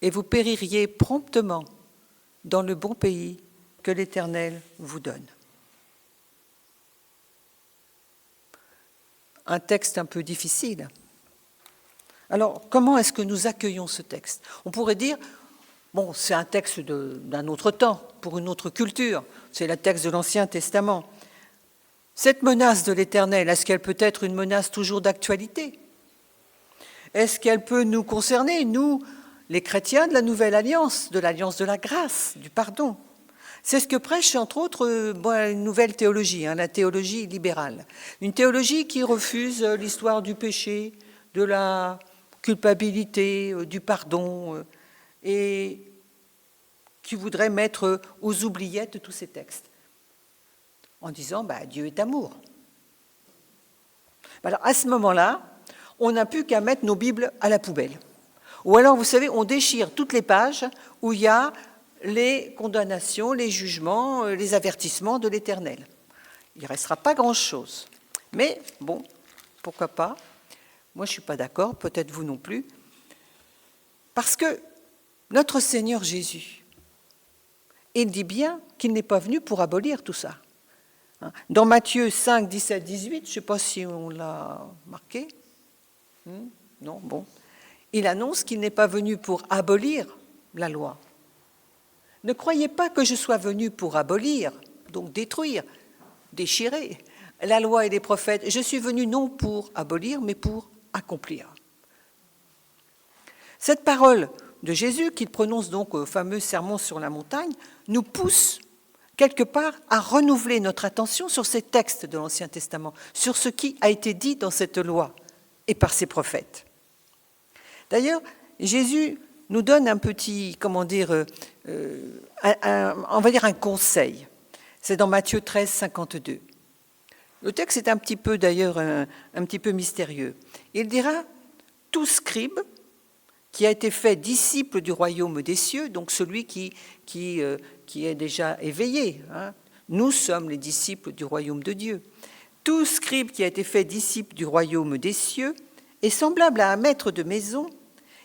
et vous péririez promptement dans le bon pays que l'Éternel vous donne. Un texte un peu difficile. Alors, comment est-ce que nous accueillons ce texte? On pourrait dire, bon, c'est un texte d'un autre temps, pour une autre culture, c'est le texte de l'Ancien Testament. Cette menace de l'Éternel, est-ce qu'elle peut être une menace toujours d'actualité? Est-ce qu'elle peut nous concerner, nous, les chrétiens de la Nouvelle Alliance, de l'Alliance de la grâce, du pardon? C'est ce que prêche, entre autres, une nouvelle théologie, la théologie libérale. Une théologie qui refuse l'histoire du péché, de la culpabilité, du pardon, et qui voudrait mettre aux oubliettes tous ces textes, en disant Dieu est amour. Alors à ce moment-là, on n'a plus qu'à mettre nos Bibles à la poubelle. Ou alors, vous savez, on déchire toutes les pages où il y a les condamnations, les jugements, les avertissements de l'Éternel. Il ne restera pas grand-chose. Mais bon, pourquoi pas? Moi, je ne suis pas d'accord, peut-être vous non plus. Parce que notre Seigneur Jésus, il dit bien qu'il n'est pas venu pour abolir tout ça. Dans Matthieu 5, 17, 18, je ne sais pas si on l'a marqué. Non, bon. Il annonce qu'il n'est pas venu pour abolir la loi. Ne croyez pas que je sois venu pour abolir, donc détruire, déchirer la loi et les prophètes. Je suis venu non pour abolir, mais pour accomplir. Cette parole de Jésus, qu'il prononce donc au fameux sermon sur la montagne, nous pousse quelque part à renouveler notre attention sur ces textes de l'Ancien Testament, sur ce qui a été dit dans cette loi et par ses prophètes. D'ailleurs, Jésus nous donne un petit, on va dire un conseil. C'est dans Matthieu 13, 52. Le texte est un petit peu, d'ailleurs, un petit peu mystérieux. Il dira « Tout scribe qui a été fait disciple du royaume des cieux », donc celui qui est déjà éveillé. Nous sommes les disciples du royaume de Dieu. « Tout scribe qui a été fait disciple du royaume des cieux est semblable à un maître de maison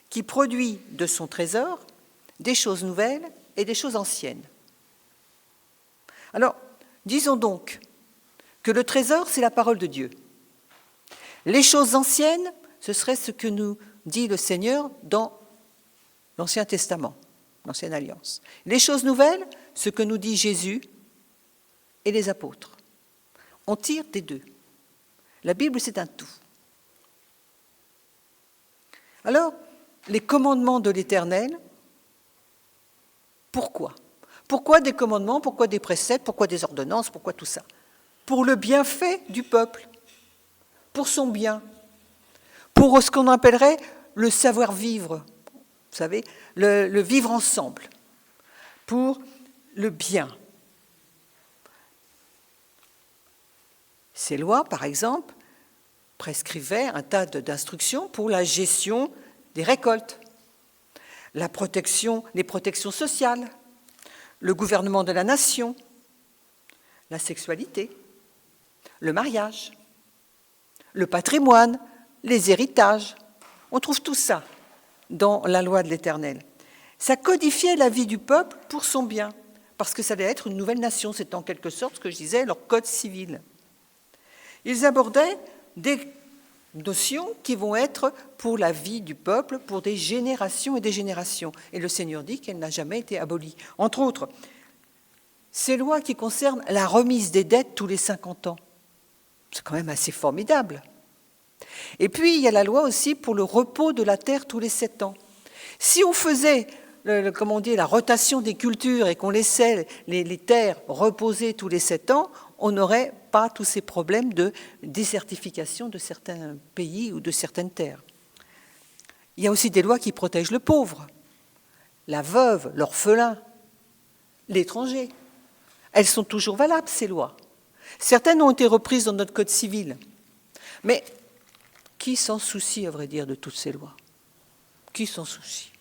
qui produit de son trésor des choses nouvelles et des choses anciennes. » Alors, Disons donc que le trésor, c'est la parole de Dieu. Les choses anciennes, ce serait ce que nous dit le Seigneur dans l'Ancien Testament, l'Ancienne Alliance. Les choses nouvelles, ce que nous dit Jésus et les apôtres. On tire des deux. La Bible, c'est un tout. Alors, les commandements de l'Éternel, pourquoi ? Pourquoi des commandements, pourquoi des préceptes, pourquoi des ordonnances, pourquoi tout ça ? Pour le bienfait du peuple, pour son bien, pour ce qu'on appellerait le savoir-vivre, vous savez, le vivre ensemble, pour le bien. Ces lois, par exemple, prescrivaient un tas d'instructions pour la gestion des récoltes, les protections sociales, le gouvernement de la nation, la sexualité, le mariage, le patrimoine, les héritages. On trouve tout ça dans la loi de l'Éternel. Ça codifiait la vie du peuple pour son bien, parce que ça allait être une nouvelle nation. C'est en quelque sorte ce que je disais, leur code civil. Ils abordaient des notions qui vont être pour la vie du peuple, pour des générations et des générations. Et le Seigneur dit qu'elle n'a jamais été abolie. Entre autres, ces lois qui concernent la remise des dettes tous les 50 ans. C'est quand même assez formidable. Et puis, il y a la loi aussi pour le repos de la terre tous les 7 ans. Si on faisait la rotation des cultures et qu'on laissait les terres reposer tous les 7 ans, on n'aurait pas tous ces problèmes de désertification de certains pays ou de certaines terres. Il y a aussi des lois qui protègent le pauvre, la veuve, l'orphelin, l'étranger. Elles sont toujours valables, ces lois. Certaines ont été reprises dans notre code civil. Mais qui s'en soucie, à vrai dire, de toutes ces lois ? Qui s'en soucie ?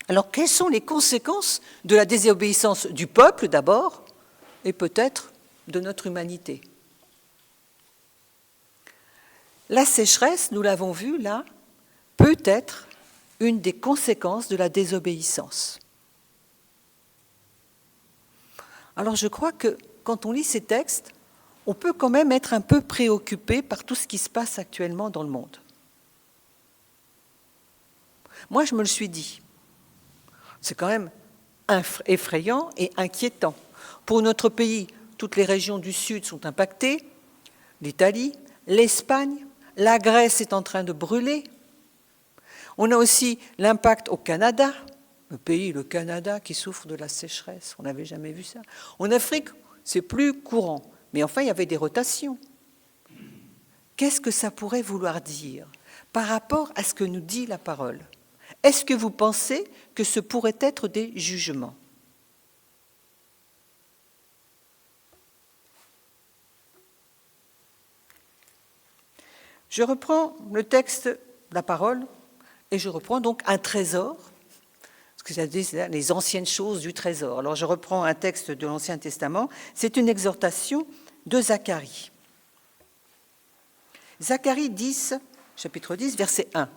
Alors, quelles sont les conséquences de la désobéissance du peuple, d'abord, et peut-être de notre humanité ? La sécheresse, nous l'avons vu là, peut être une des conséquences de la désobéissance. Alors, je crois que quand on lit ces textes, on peut quand même être un peu préoccupé par tout ce qui se passe actuellement dans le monde. Moi, je me le suis dit. C'est quand même effrayant et inquiétant. Pour notre pays, toutes les régions du Sud sont impactées, l'Italie, l'Espagne, la Grèce est en train de brûler. On a aussi l'impact au Canada, le Canada qui souffre de la sécheresse, on n'avait jamais vu ça. En Afrique, c'est plus courant, mais enfin, il y avait des rotations. Qu'est-ce que ça pourrait vouloir dire par rapport à ce que nous dit la parole ? Est-ce que vous pensez que ce pourrait être des jugements ? Je reprends le texte, la parole, et je reprends donc un trésor, parce que ça dit les anciennes choses du trésor. Alors je reprends un texte de l'Ancien Testament, c'est une exhortation de Zacharie. Zacharie 10, chapitre 10, verset 1.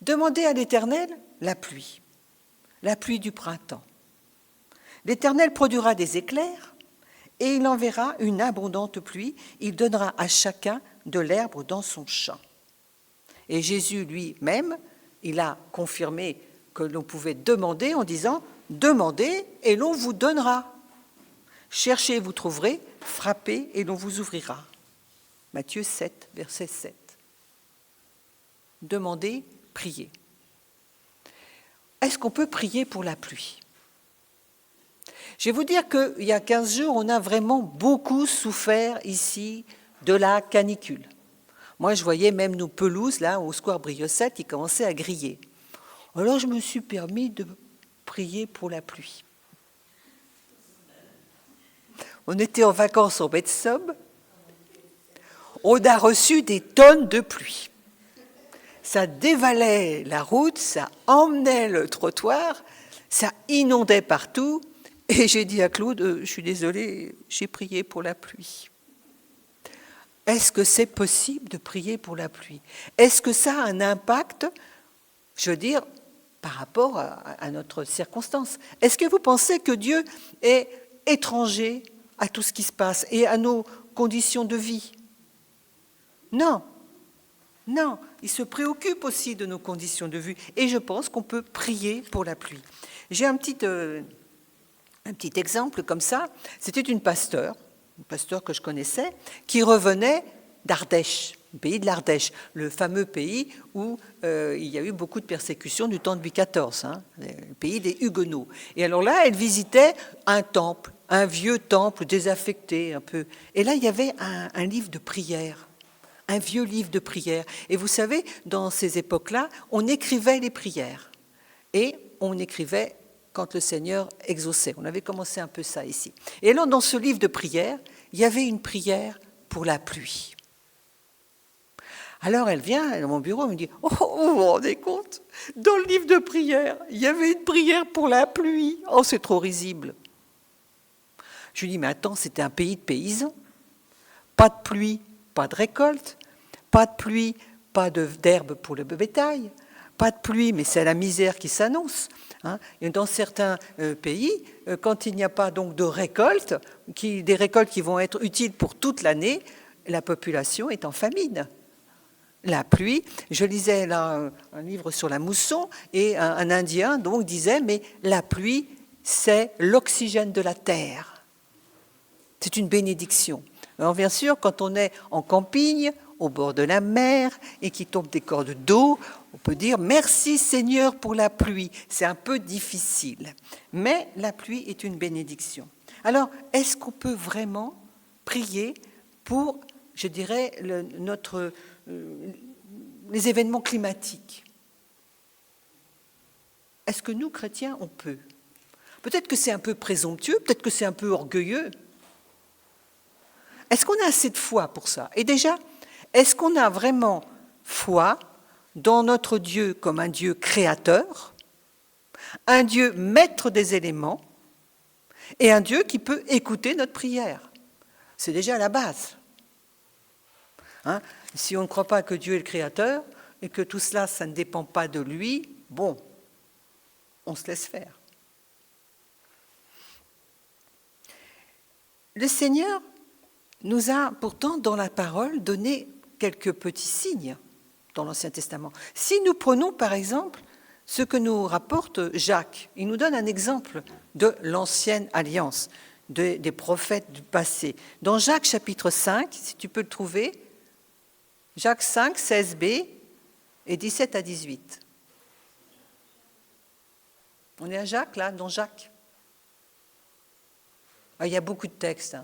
Demandez à l'Éternel la pluie du printemps. L'Éternel produira des éclairs et il enverra une abondante pluie. Il donnera à chacun de l'herbe dans son champ. Et Jésus lui-même, il a confirmé que l'on pouvait demander en disant « Demandez et l'on vous donnera. Cherchez et vous trouverez, frappez et l'on vous ouvrira. » Matthieu 7, verset 7. Demandez, priez. Est-ce qu'on peut prier pour la pluie ? Je vais vous dire qu'il y a 15 jours, on a vraiment beaucoup souffert ici de la canicule. Moi, je voyais même nos pelouses, là, au square Briosset, qui commençaient à griller. Alors, je me suis permis de prier pour la pluie. On était en vacances en baie de Somme. On a reçu des tonnes de pluie. Ça dévalait la route, ça emmenait le trottoir, ça inondait partout. Et j'ai dit à Claude, je suis désolée, j'ai prié pour la pluie. Est-ce que c'est possible de prier pour la pluie ? Est-ce que ça a un impact, je veux dire, par rapport à notre circonstance. Est-ce que vous pensez que Dieu est étranger à tout ce qui se passe et à nos conditions de vie? Non. Non, il se préoccupe aussi de nos conditions de vie. Et je pense qu'on peut prier pour la pluie. J'ai un petit exemple comme ça. C'était une pasteur que je connaissais, qui revenait d'Ardèche, le pays de l'Ardèche, le fameux pays où il y a eu beaucoup de persécutions du temps de Louis XIV, le pays des Huguenots. Et alors là, elle visitait un temple, un vieux temple désaffecté un peu. Et là, il y avait un livre de prière, un vieux livre de prière. Et vous savez, dans ces époques-là, on écrivait les prières. Et on écrivait quand le Seigneur exauçait. On avait commencé un peu ça ici. Et alors, dans ce livre de prière, il y avait une prière pour la pluie. Alors, elle vient dans mon bureau, elle me dit « Oh, vous vous rendez compte? Dans le livre de prière, il y avait une prière pour la pluie. Oh, c'est trop risible. » Je lui dis « Mais attends, c'était un pays de paysans. Pas de pluie, pas de récolte. Pas de pluie, pas d'herbe pour le bétail. Pas de pluie, mais c'est la misère qui s'annonce. » Et dans certains pays, quand il n'y a pas donc de récolte, des récoltes qui vont être utiles pour toute l'année, la population est en famine. La pluie, je lisais là un livre sur la mousson, et un Indien donc disait, mais la pluie, c'est l'oxygène de la terre. C'est une bénédiction. Alors bien sûr, quand on est en campagne, au bord de la mer, et qu'il tombe des cordes d'eau, on peut dire « Merci Seigneur pour la pluie ». C'est un peu difficile, mais la pluie est une bénédiction. Alors, est-ce qu'on peut vraiment prier pour, je dirais, les événements climatiques? Est-ce que nous, chrétiens, on peut? Peut-être que c'est un peu présomptueux, peut-être que c'est un peu orgueilleux. Est-ce qu'on a assez de foi pour ça? Et déjà, est-ce qu'on a vraiment foi dans notre Dieu comme un Dieu créateur, un Dieu maître des éléments, et un Dieu qui peut écouter notre prière? C'est déjà la base. Si on ne croit pas que Dieu est le créateur, et que tout cela, ça ne dépend pas de lui, bon, on se laisse faire. Le Seigneur nous a pourtant, dans la parole, donné quelques petits signes dans l'Ancien Testament. Si nous prenons, par exemple, ce que nous rapporte Jacques, il nous donne un exemple de l'Ancienne Alliance, des prophètes du passé. Dans Jacques chapitre 5, si tu peux le trouver, Jacques 5, 16b et 17 à 18. On est à Jacques, là, dans Jacques. Il y a beaucoup de textes.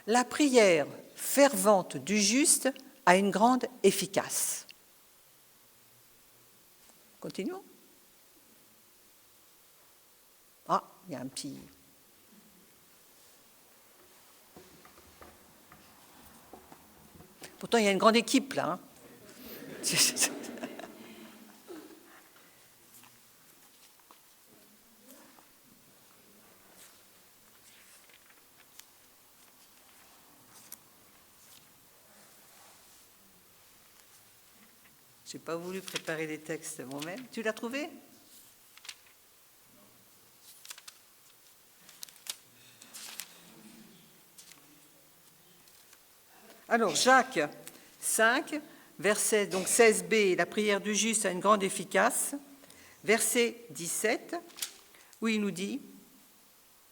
La prière fervente du juste a une grande efficace. Continuons. Ah, il y a un petit... Pourtant, il y a une grande équipe, là. Je n'ai pas voulu préparer les textes moi-même. Tu l'as trouvé? Alors, Jacques 5, verset donc 16b, la prière du juste a une grande efficace. Verset 17, où il nous dit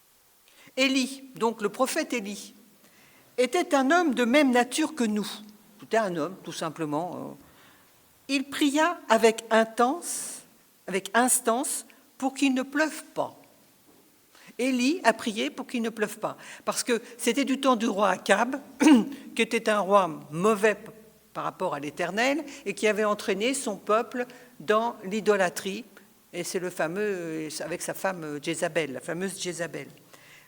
« Élie, donc le prophète Élie, était un homme de même nature que nous. » C'était un homme, tout simplement. Il pria avec instance pour qu'il ne pleuve pas. Élie a prié pour qu'il ne pleuve pas, parce que c'était du temps du roi Akab, qui était un roi mauvais par rapport à l'Éternel, et qui avait entraîné son peuple dans l'idolâtrie, et c'est le fameux, avec sa femme Jézabel, la fameuse Jézabel.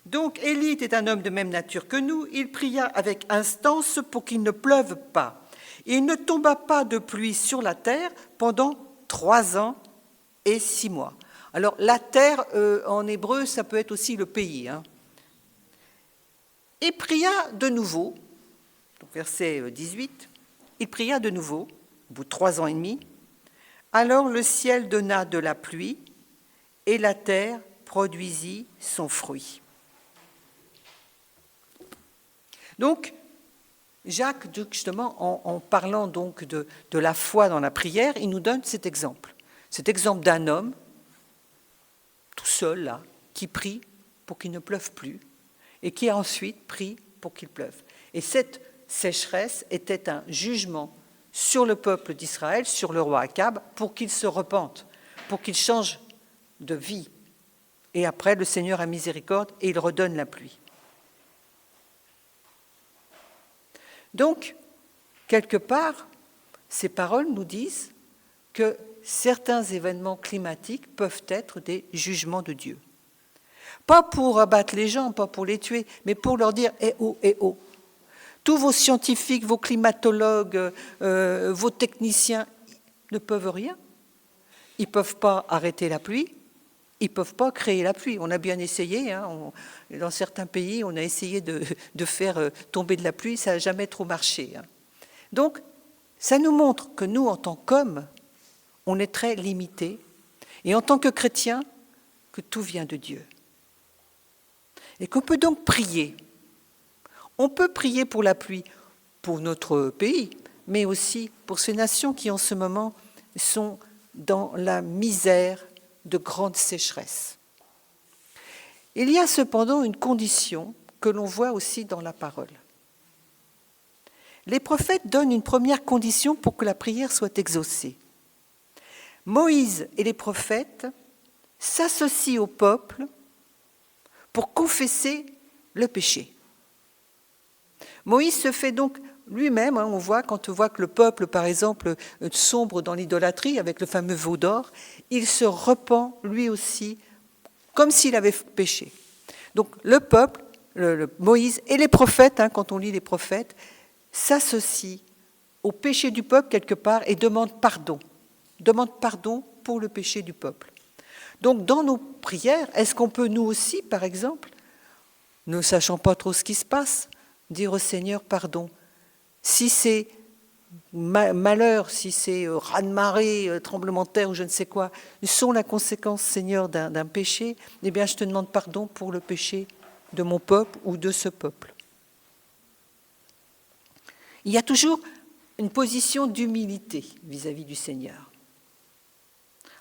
Donc Élie était un homme de même nature que nous, il pria avec instance pour qu'il ne pleuve pas. Il ne tomba pas de pluie sur la terre pendant 3 ans et 6 mois. Alors, la terre, en hébreu, ça peut être aussi le pays. Et pria de nouveau, Donc, verset 18, il pria de nouveau, au bout de 3 ans et demi. Alors le ciel donna de la pluie et la terre produisit son fruit. Donc, Jacques, justement, en parlant donc de la foi dans la prière, il nous donne cet exemple d'un homme, tout seul là, qui prie pour qu'il ne pleuve plus, et qui a ensuite prie pour qu'il pleuve. Et cette sécheresse était un jugement sur le peuple d'Israël, sur le roi Akab, pour qu'il se repente, pour qu'il change de vie. Et après, le Seigneur a miséricorde et il redonne la pluie. Donc, quelque part, ces paroles nous disent que certains événements climatiques peuvent être des jugements de Dieu. Pas pour abattre les gens, pas pour les tuer, mais pour leur dire « eh oh, eh oh ». Tous vos scientifiques, vos climatologues, vos techniciens ne peuvent rien. Ils ne peuvent pas arrêter la pluie, ils ne peuvent pas créer la pluie. On a bien essayé, hein, dans certains pays, on a essayé de faire tomber de la pluie, ça n'a jamais trop marché. Hein. Donc, ça nous montre que nous, en tant qu'hommes, on est très limités, et en tant que chrétiens, que tout vient de Dieu. Et qu'on peut donc prier. On peut prier pour la pluie, pour notre pays, mais aussi pour ces nations qui en ce moment sont dans la misère de grande sécheresse. Il y a cependant une condition que l'on voit aussi dans la parole. Les prophètes donnent une première condition pour que la prière soit exaucée. Moïse et les prophètes s'associent au peuple pour confesser le péché. Moïse se fait donc lui-même, on voit, quand on voit que le peuple, par exemple, sombre dans l'idolâtrie avec le fameux veau d'or, il se repent lui aussi, comme s'il avait péché. Donc le peuple, Moïse et les prophètes, quand on lit les prophètes, s'associent au péché du peuple quelque part et demandent pardon pour le péché du peuple. Donc dans nos prières, est-ce qu'on peut nous aussi, par exemple, ne sachant pas trop ce qui se passe, dire au Seigneur pardon. Si c'est malheur, si c'est raz-de-marée, tremblement de terre ou je ne sais quoi, sont la conséquence, Seigneur, d'un péché, eh bien je te demande pardon pour le péché de mon peuple ou de ce peuple. Il y a toujours une position d'humilité vis-à-vis du Seigneur.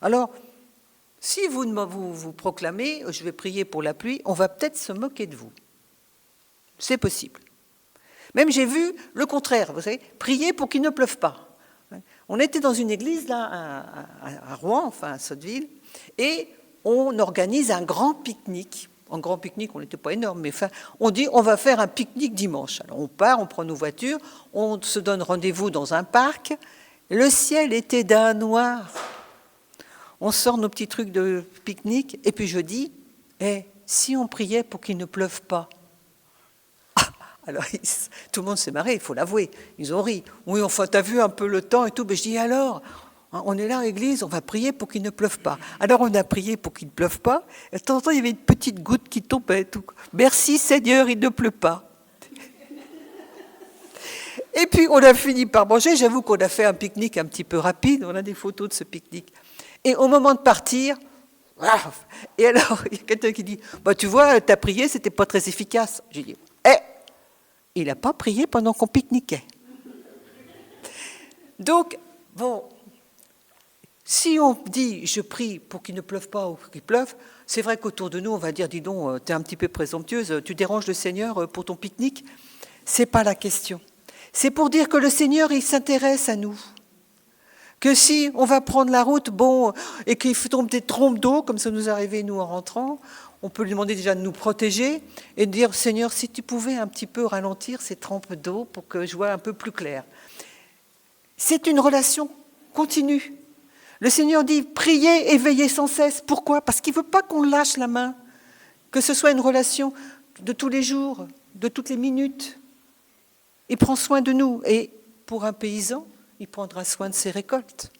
Alors, si vous proclamez « je vais prier pour la pluie », on va peut-être se moquer de vous. C'est possible. Même j'ai vu le contraire, vous savez, prier pour qu'il ne pleuve pas. On était dans une église là à Rouen, enfin à Sotteville, et on organise un grand pique-nique. En grand pique-nique, on n'était pas énorme, mais enfin, on dit on va faire un pique-nique dimanche. Alors on part, on prend nos voitures, on se donne rendez-vous dans un parc. Le ciel était d'un noir. On sort nos petits trucs de pique-nique, et puis je dis, si on priait pour qu'il ne pleuve pas. Alors, tout le monde s'est marré, il faut l'avouer. Ils ont ri. Oui, enfin, t'as vu un peu le temps et tout. Mais je dis, alors, on est là à l'église, on va prier pour qu'il ne pleuve pas. Alors, on a prié pour qu'il ne pleuve pas. Et de temps en temps, il y avait une petite goutte qui tombait. Tout. Merci Seigneur, il ne pleut pas. Et puis, on a fini par manger. J'avoue qu'on a fait un pique-nique un petit peu rapide. On a des photos de ce pique-nique. Et au moment de partir, et alors, il y a quelqu'un qui dit, tu vois, t'as prié, c'était pas très efficace. J'ai dit, il n'a pas prié pendant qu'on pique-niquait. Donc, bon, si on dit « je prie pour qu'il ne pleuve pas ou qu'il pleuve », c'est vrai qu'autour de nous, on va dire « dis donc, tu es un petit peu présomptueuse, tu déranges le Seigneur pour ton pique-nique ». Ce n'est pas la question. C'est pour dire que le Seigneur, il s'intéresse à nous. Que si on va prendre la route, et qu'il tombe des trompes d'eau, comme ça nous est arrivé nous en rentrant, on peut lui demander déjà de nous protéger et de dire « Seigneur, si tu pouvais un petit peu ralentir ces trompes d'eau pour que je vois un peu plus clair. » C'est une relation continue. Le Seigneur dit « Priez et veillez sans cesse ». Pourquoi ? Parce qu'il ne veut pas qu'on lâche la main, que ce soit une relation de tous les jours, de toutes les minutes. Il prend soin de nous. Et pour un paysan, il prendra soin de ses récoltes.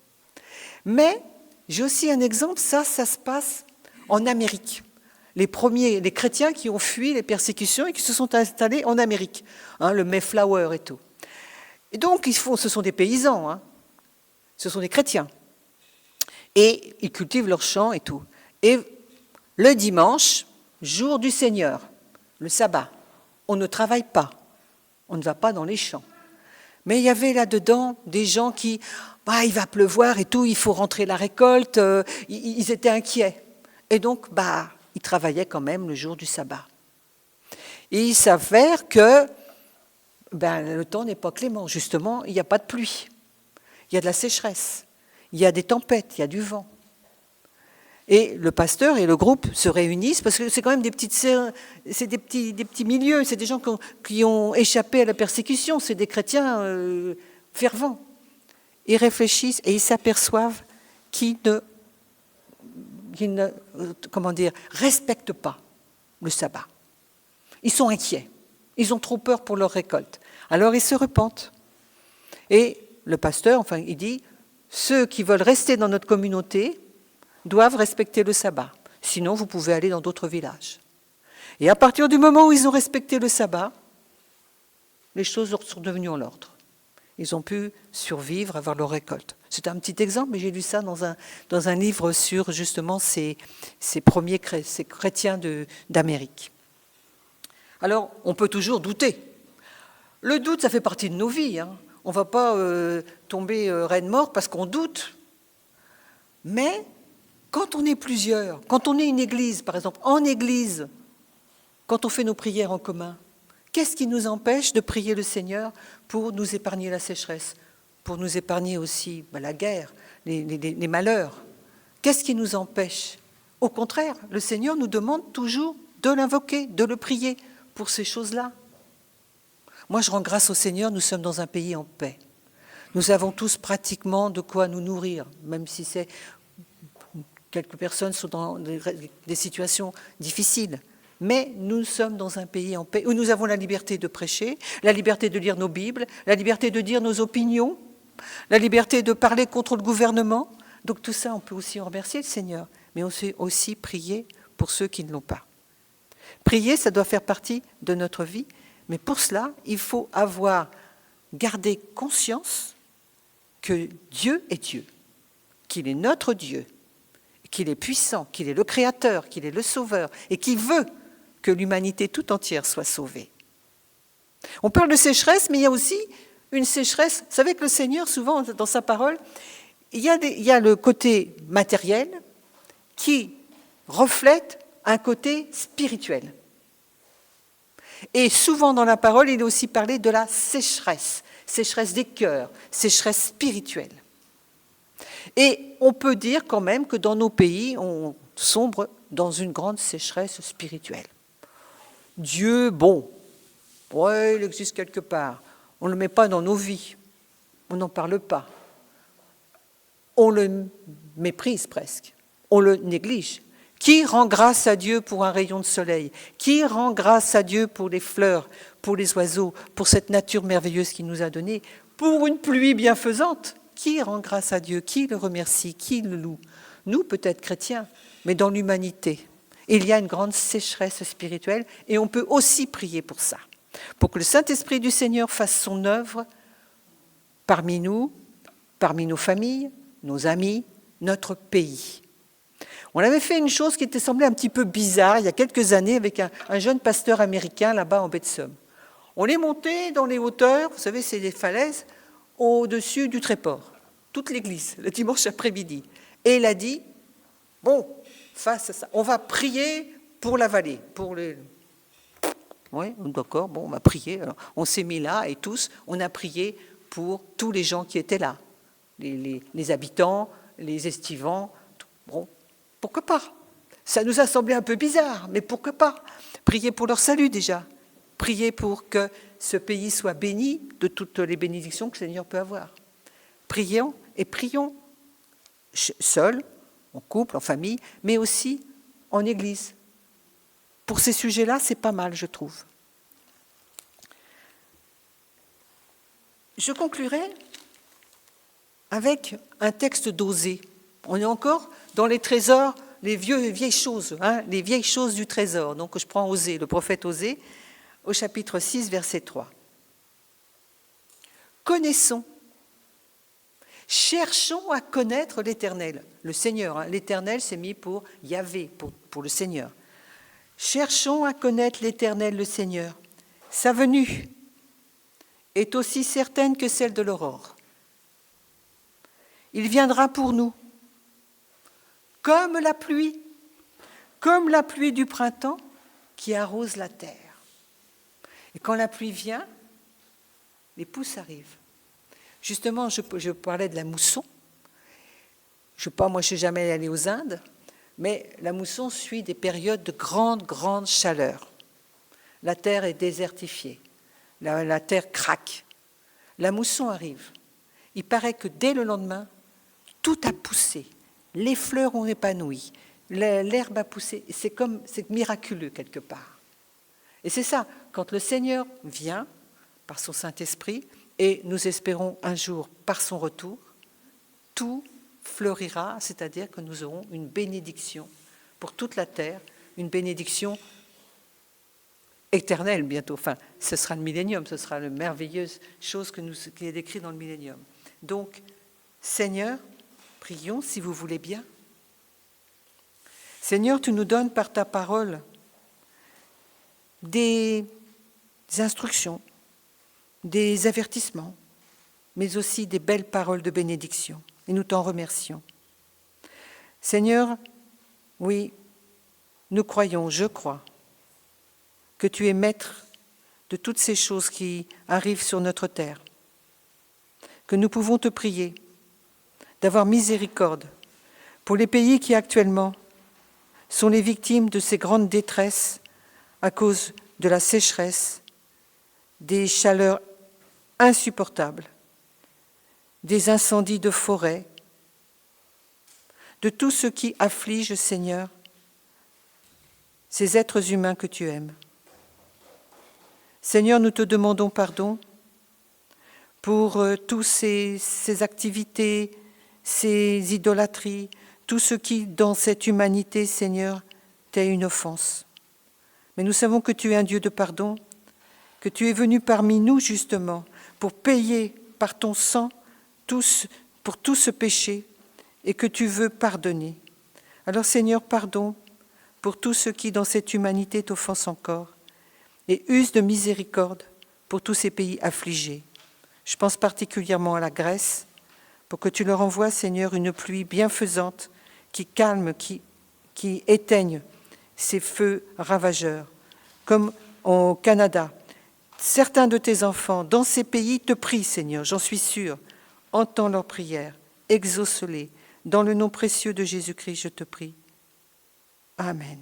Mais j'ai aussi un exemple, ça se passe en Amérique. Les chrétiens qui ont fui les persécutions et qui se sont installés en Amérique, le Mayflower et tout. Et donc, ce sont des paysans, hein. Ce sont des chrétiens. Et ils cultivent leurs champs et tout. Et le dimanche, jour du Seigneur, le sabbat, on ne travaille pas, on ne va pas dans les champs. Mais il y avait là-dedans des gens qui, il va pleuvoir et tout, il faut rentrer la récolte, ils étaient inquiets. Et donc, ils travaillaient quand même le jour du sabbat. Et il s'avère que le temps n'est pas clément, justement, il n'y a pas de pluie, il y a de la sécheresse, il y a des tempêtes, il y a du vent. Et le pasteur et le groupe se réunissent, parce que c'est quand même des petits milieux, c'est des gens qui ont échappé à la persécution, c'est des chrétiens fervents. Ils réfléchissent et ils s'aperçoivent qu'ils ne respectent pas le sabbat. Ils sont inquiets, ils ont trop peur pour leur récolte. Alors ils se repentent. Et le pasteur, il dit, ceux qui veulent rester dans notre communauté doivent respecter le sabbat. Sinon, vous pouvez aller dans d'autres villages. Et à partir du moment où ils ont respecté le sabbat, les choses sont devenues en ordre. Ils ont pu survivre, avoir leur récolte. C'est un petit exemple, mais j'ai lu ça dans un livre sur justement ces chrétiens d'Amérique. Alors, on peut toujours douter. Le doute, ça fait partie de nos vies, hein. On ne va pas tomber raide mort parce qu'on doute. Mais quand on est plusieurs, quand on est une église, par exemple, en église, quand on fait nos prières en commun, qu'est-ce qui nous empêche de prier le Seigneur pour nous épargner la sécheresse, pour nous épargner aussi la guerre, les malheurs? Qu'est-ce qui nous empêche? Au contraire, le Seigneur nous demande toujours de l'invoquer, de le prier pour ces choses-là. Moi, je rends grâce au Seigneur, nous sommes dans un pays en paix. Nous avons tous pratiquement de quoi nous nourrir, même si quelques personnes sont dans des situations difficiles. Mais nous sommes dans un pays en paix où nous avons la liberté de prêcher, la liberté de lire nos Bibles, la liberté de dire nos opinions, la liberté de parler contre le gouvernement. Donc tout ça, on peut aussi en remercier le Seigneur, mais on sait aussi prier pour ceux qui ne l'ont pas. Prier, ça doit faire partie de notre vie, mais pour cela, il faut garder conscience que Dieu est Dieu, qu'il est notre Dieu, qu'il est puissant, qu'il est le Créateur, qu'il est le Sauveur, et qu'il veut que l'humanité tout entière soit sauvée. On parle de sécheresse, mais il y a aussi une sécheresse. Vous savez que le Seigneur, souvent, dans sa parole, il y a le côté matériel qui reflète un côté spirituel. Et souvent dans la parole, il est aussi parlé de la sécheresse des cœurs, sécheresse spirituelle. Et on peut dire quand même que dans nos pays, on sombre dans une grande sécheresse spirituelle. Dieu, il existe quelque part. On ne le met pas dans nos vies. On n'en parle pas. On le méprise presque. On le néglige. Qui rend grâce à Dieu pour un rayon de soleil? Qui rend grâce à Dieu pour les fleurs, pour les oiseaux, pour cette nature merveilleuse qu'il nous a donnée, pour une pluie bienfaisante? Qui rend grâce à Dieu? Qui le remercie? Qui le loue? Nous, peut-être chrétiens, mais dans l'humanité. Il y a une grande sécheresse spirituelle et on peut aussi prier pour ça, pour que le Saint-Esprit du Seigneur fasse son œuvre parmi nous, parmi nos familles, nos amis, notre pays. On avait fait une chose qui était semblée un petit peu bizarre il y a quelques années avec un jeune pasteur américain là-bas en baie de Somme. On est monté dans les hauteurs, vous savez, c'est des falaises, au-dessus du Tréport, toute l'église, le dimanche après-midi. Et il a dit, face à ça, on va prier pour la vallée, pour les... Oui, d'accord, on va prier. Alors, on s'est mis là et tous, on a prié pour tous les gens qui étaient là, les habitants, les estivants. Pourquoi pas? Ça nous a semblé un peu bizarre, mais pourquoi pas? Prier pour leur salut déjà. Prier pour que ce pays soit béni de toutes les bénédictions que le Seigneur peut avoir. Prions et prions seuls, en couple, en famille, mais aussi en église. Pour ces sujets-là, c'est pas mal, je trouve. Je conclurai avec un texte d'Osée. On est encore dans les trésors, les vieilles choses, les vieilles choses du trésor. Donc je prends Osée, le prophète Osée, au chapitre 6, verset 3. « connaissons. Cherchons à connaître l'Éternel, le Seigneur. Hein. L'Éternel, c'est mis pour Yahvé, pour le Seigneur. Cherchons à connaître l'Éternel, le Seigneur. Sa venue est aussi certaine que celle de l'aurore. Il viendra pour nous, comme la pluie du printemps qui arrose la terre. Et quand la pluie vient, les pousses arrivent. Justement, je parlais de la mousson. Je sais pas, moi je ne suis jamais allée aux Indes, mais la mousson suit des périodes de grande chaleur. La terre est désertifiée, la terre craque. La mousson arrive. Il paraît que dès le lendemain, tout a poussé. Les fleurs ont épanoui, l'herbe a poussé. C'est miraculeux quelque part. Et c'est ça, quand le Seigneur vient par son Saint-Esprit, et nous espérons un jour par son retour, tout fleurira, c'est-à-dire que nous aurons une bénédiction pour toute la terre, une bénédiction éternelle bientôt. Enfin, ce sera le millénium, ce sera la merveilleuse chose qui est décrite dans le millénium. Donc, Seigneur, prions si vous voulez bien. Seigneur, tu nous donnes par ta parole des instructions, des avertissements, mais aussi des belles paroles de bénédiction. Et nous t'en remercions. Seigneur, oui, nous croyons, je crois, que tu es maître de toutes ces choses qui arrivent sur notre terre, que nous pouvons te prier d'avoir miséricorde pour les pays qui actuellement sont les victimes de ces grandes détresses à cause de la sécheresse, des chaleurs insupportables, des incendies de forêt, de tout ce qui afflige, Seigneur, ces êtres humains que tu aimes. Seigneur, nous te demandons pardon pour toutes ces activités, ces idolâtries, tout ce qui, dans cette humanité, Seigneur, t'est une offense. Mais nous savons que tu es un Dieu de pardon, que tu es venu parmi nous justement pour payer par ton sang pour tout ce péché et que tu veux pardonner. Alors Seigneur, pardon pour tout ce qui dans cette humanité t'offense encore et use de miséricorde pour tous ces pays affligés. Je pense particulièrement à la Grèce, pour que tu leur envoies, Seigneur, une pluie bienfaisante qui calme, qui éteigne ces feux ravageurs. Comme au Canada, certains de tes enfants dans ces pays te prient, Seigneur, j'en suis sûre. Entends leurs prières, exauce-les. Dans le nom précieux de Jésus-Christ, je te prie. Amen.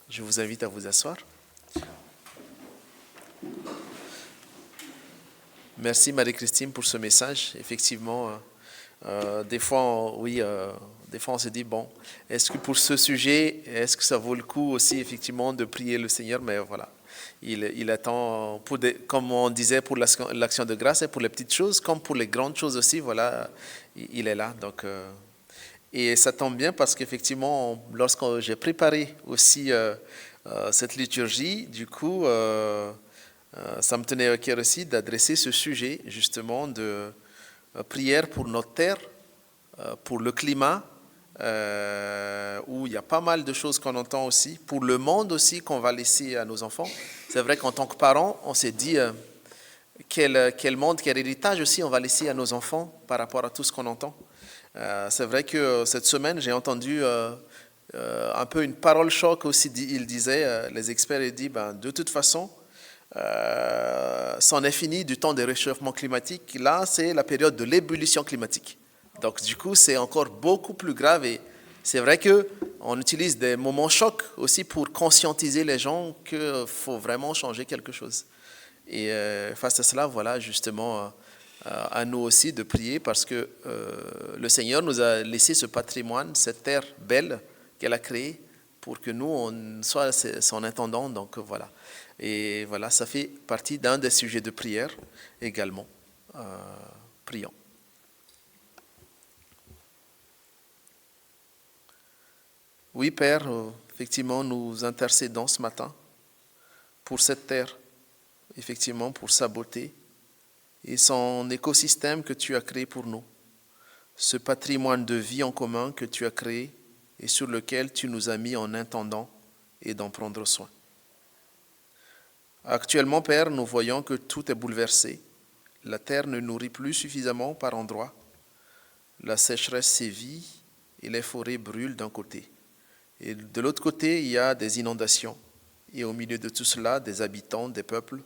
Je vous invite à vous asseoir. Merci Marie-Christine pour ce message. Effectivement, des fois, des fois on se dit, bon, est-ce que pour ce sujet, est-ce que ça vaut le coup aussi effectivement de prier le Seigneur? Mais voilà, il attend, comme on disait, pour l'action de grâce et pour les petites choses, comme pour les grandes choses aussi, voilà, il est là. Donc, et ça tombe bien parce qu'effectivement, lorsque j'ai préparé aussi cette liturgie, du coup, ça me tenait à cœur aussi d'adresser ce sujet justement de prière pour notre terre, pour le climat, où il y a pas mal de choses qu'on entend aussi, pour le monde aussi qu'on va laisser à nos enfants. C'est vrai qu'en tant que parents, on s'est dit quel monde, quel héritage aussi on va laisser à nos enfants par rapport à tout ce qu'on entend. C'est vrai que cette semaine, j'ai entendu un peu une parole choc aussi. Il disait, les experts, ils disent, de toute façon, c'en est fini du temps des réchauffements climatiques. Là, c'est la période de l'ébullition climatique. Donc, du coup, c'est encore beaucoup plus grave. Et c'est vrai qu'on utilise des moments chocs aussi pour conscientiser les gens qu'il faut vraiment changer quelque chose. Et face à cela, voilà, justement, à nous aussi de prier parce que le Seigneur nous a laissé ce patrimoine, cette terre belle qu'elle a créée pour que nous, on soit son intendant. Donc, voilà. Et voilà, ça fait partie d'un des sujets de prière également. Prions. Oui, Père, effectivement, nous intercédons ce matin pour cette terre, effectivement, pour sa beauté et son écosystème que tu as créé pour nous, ce patrimoine de vie en commun que tu as créé et sur lequel tu nous as mis en intendant et d'en prendre soin. Actuellement, Père, nous voyons que tout est bouleversé. La terre ne nourrit plus suffisamment par endroits. La sécheresse sévit et les forêts brûlent d'un côté. Et de l'autre côté, il y a des inondations. Et au milieu de tout cela, des habitants, des peuples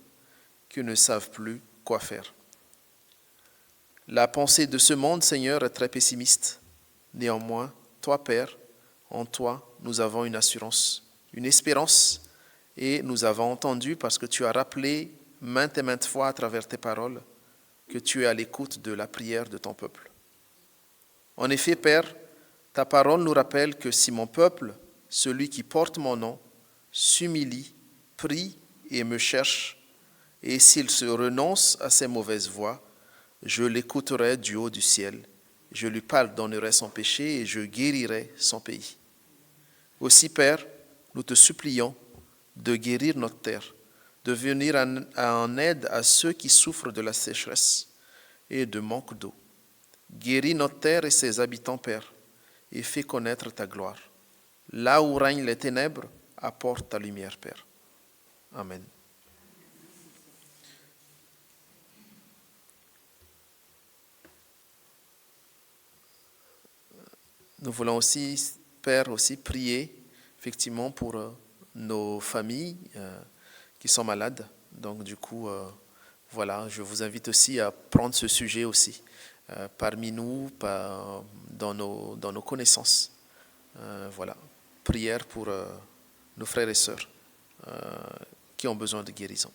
qui ne savent plus quoi faire. La pensée de ce monde, Seigneur, est très pessimiste. Néanmoins, toi, Père, en toi, nous avons une assurance, une espérance. Et nous avons entendu, parce que tu as rappelé maintes et maintes fois à travers tes paroles, que tu es à l'écoute de la prière de ton peuple. En effet, Père, ta parole nous rappelle que si mon peuple, celui qui porte mon nom, s'humilie, prie et me cherche, et s'il se renonce à ses mauvaises voies, je l'écouterai du haut du ciel, je lui pardonnerai son péché et je guérirai son pays. Aussi, Père, nous te supplions de guérir notre terre, de venir en aide à ceux qui souffrent de la sécheresse et de manque d'eau. Guéris notre terre et ses habitants, Père, et fais connaître ta gloire. Là où règnent les ténèbres, apporte ta lumière, Père. Amen. Nous voulons aussi, Père, aussi prier effectivement pour nos familles qui sont malades. Donc du coup, voilà, je vous invite aussi à prendre ce sujet aussi parmi nous, dans nos connaissances. Voilà, prière pour nos frères et sœurs qui ont besoin de guérison.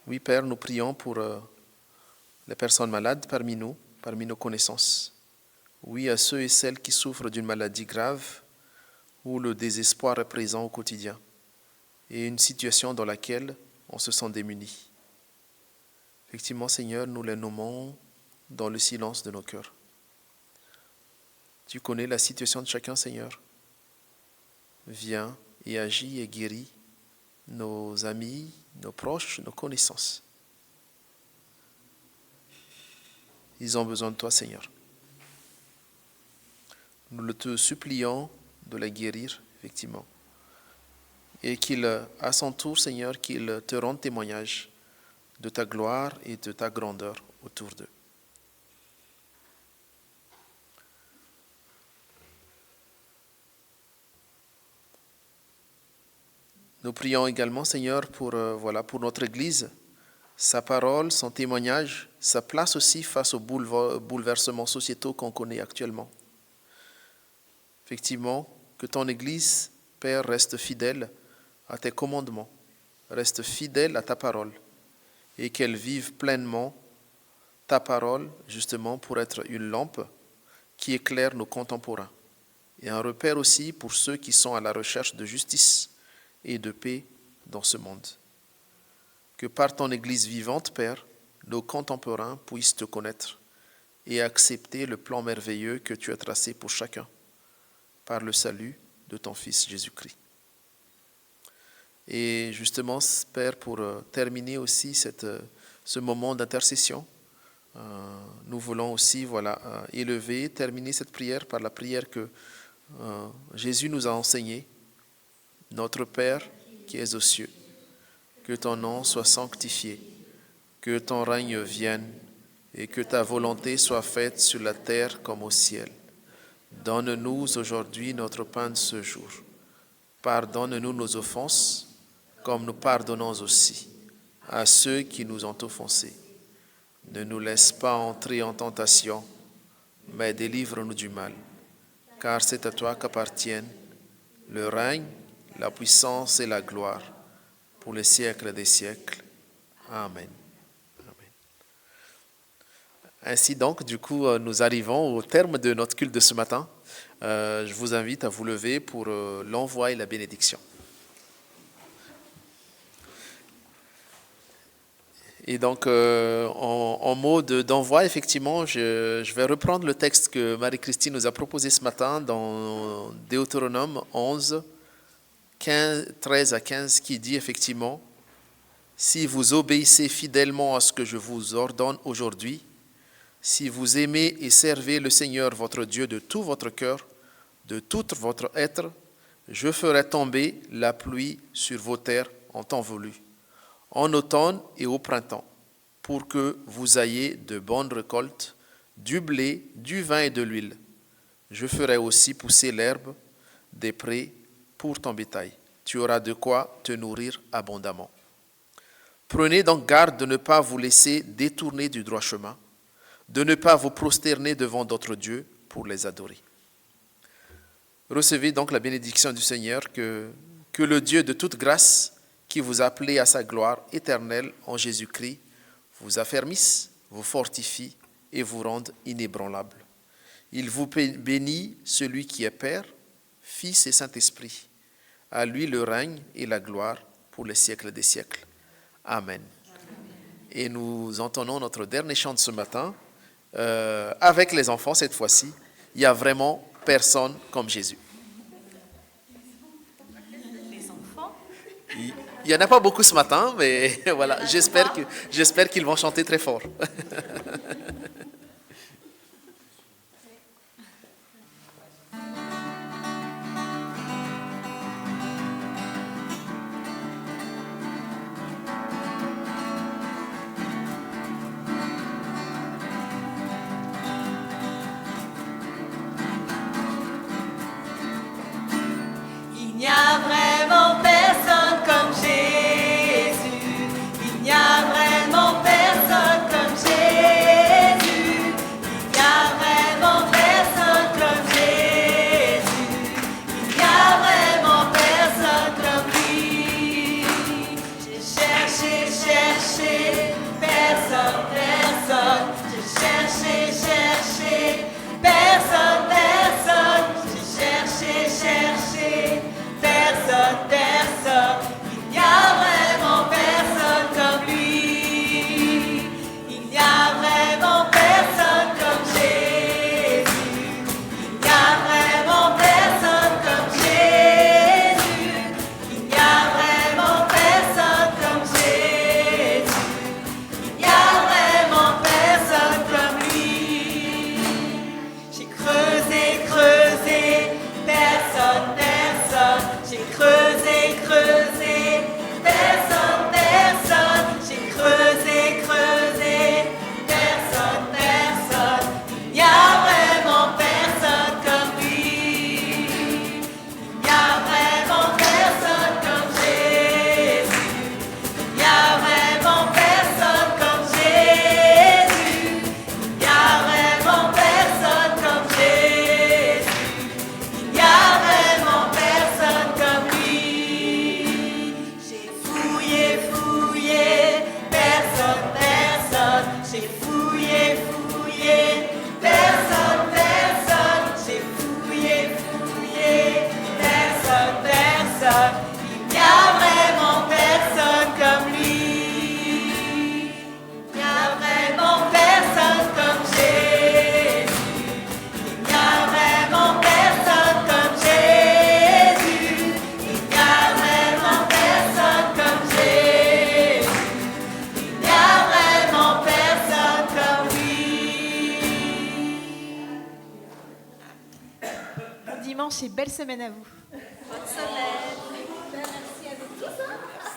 Oui, Père, nous prions pour les personnes malades parmi nous, parmi nos connaissances. Oui, à ceux et celles qui souffrent d'une maladie grave où le désespoir est présent au quotidien et une situation dans laquelle on se sent démuni. Effectivement, Seigneur, nous les nommons dans le silence de nos cœurs. Tu connais la situation de chacun, Seigneur. Viens et agis et guéris nos amis, nos proches, nos connaissances. Ils ont besoin de toi, Seigneur. Nous te supplions de les guérir, effectivement. Et qu'il, à son tour, Seigneur, qu'il te rende témoignage de ta gloire et de ta grandeur autour d'eux. Nous prions également, Seigneur, pour notre Église, sa parole, son témoignage, sa place aussi face aux bouleversements sociétaux qu'on connaît actuellement. Effectivement, que ton Église, Père, reste fidèle à tes commandements, reste fidèle à ta parole, et qu'elle vive pleinement ta parole, justement, pour être une lampe qui éclaire nos contemporains, et un repère aussi pour ceux qui sont à la recherche de justice et de paix dans ce monde. Que par ton Église vivante, Père, nos contemporains puissent te connaître et accepter le plan merveilleux que tu as tracé pour chacun, par le salut de ton Fils Jésus-Christ. Et justement, Père, pour terminer aussi ce moment d'intercession, nous voulons aussi terminer cette prière par la prière que Jésus nous a enseignée. Notre Père qui es aux cieux, que ton nom soit sanctifié, que ton règne vienne et que ta volonté soit faite sur la terre comme au ciel. Donne-nous aujourd'hui notre pain de ce jour. Pardonne-nous nos offenses, comme nous pardonnons aussi à ceux qui nous ont offensés. Ne nous laisse pas entrer en tentation, mais délivre-nous du mal, car c'est à toi qu'appartiennent le règne, la puissance et la gloire pour les siècles des siècles. Amen. Amen. Ainsi donc, du coup, nous arrivons au terme de notre culte de ce matin. Je vous invite à vous lever pour l'envoi et la bénédiction. Et donc, en mode d'envoi, effectivement, je vais reprendre le texte que Marie-Christine nous a proposé ce matin dans Deutéronome 11, 13 à 15, qui dit effectivement « Si vous obéissez fidèlement à ce que je vous ordonne aujourd'hui, si vous aimez et servez le Seigneur votre Dieu de tout votre cœur, de tout votre être, je ferai tomber la pluie sur vos terres en temps voulu, en automne et au printemps, pour que vous ayez de bonnes récoltes, du blé, du vin et de l'huile. Je ferai aussi pousser l'herbe des prés pour ton bétail. Tu auras de quoi te nourrir abondamment. Prenez donc garde de ne pas vous laisser détourner du droit chemin, de ne pas vous prosterner devant d'autres dieux pour les adorer. » Recevez donc la bénédiction du Seigneur, que le Dieu de toute grâce, qui vous a appelé à sa gloire éternelle en Jésus-Christ, vous affermisse, vous fortifie et vous rende inébranlable. Il vous bénit, celui qui est Père, Fils et Saint-Esprit. À lui le règne et la gloire pour les siècles des siècles. Amen. Et nous entendons notre dernier chant de ce matin avec les enfants cette fois-ci. Il n'y a vraiment personne comme Jésus. Les enfants. Il n'y en a pas beaucoup ce matin, mais voilà, j'espère qu'ils vont chanter très fort. Il n'y a vraiment personne comme Jésus. Il n'y a vraiment personne comme Jésus. Il n'y a vraiment personne comme Jésus. Il n'y a vraiment personne comme lui. J'ai cherché, personne. J'ai cherché, personne. J'ai cherché, personne. Il n'y a vraiment personne comme lui. Il n'y a vraiment personne comme Jésus. Il n'y a vraiment personne comme Jésus. Il n'y a vraiment personne comme Jésus. Il n'y a vraiment Il n'y a vraiment personne comme lui. Il n'y a vraiment personne comme Jésus. Il n'y a vraiment personne comme Jésus. Il n'y a vraiment personne comme Jésus. Il n'y a vraiment personne comme lui. Bon dimanche et belle semaine à vous. Bonne semaine.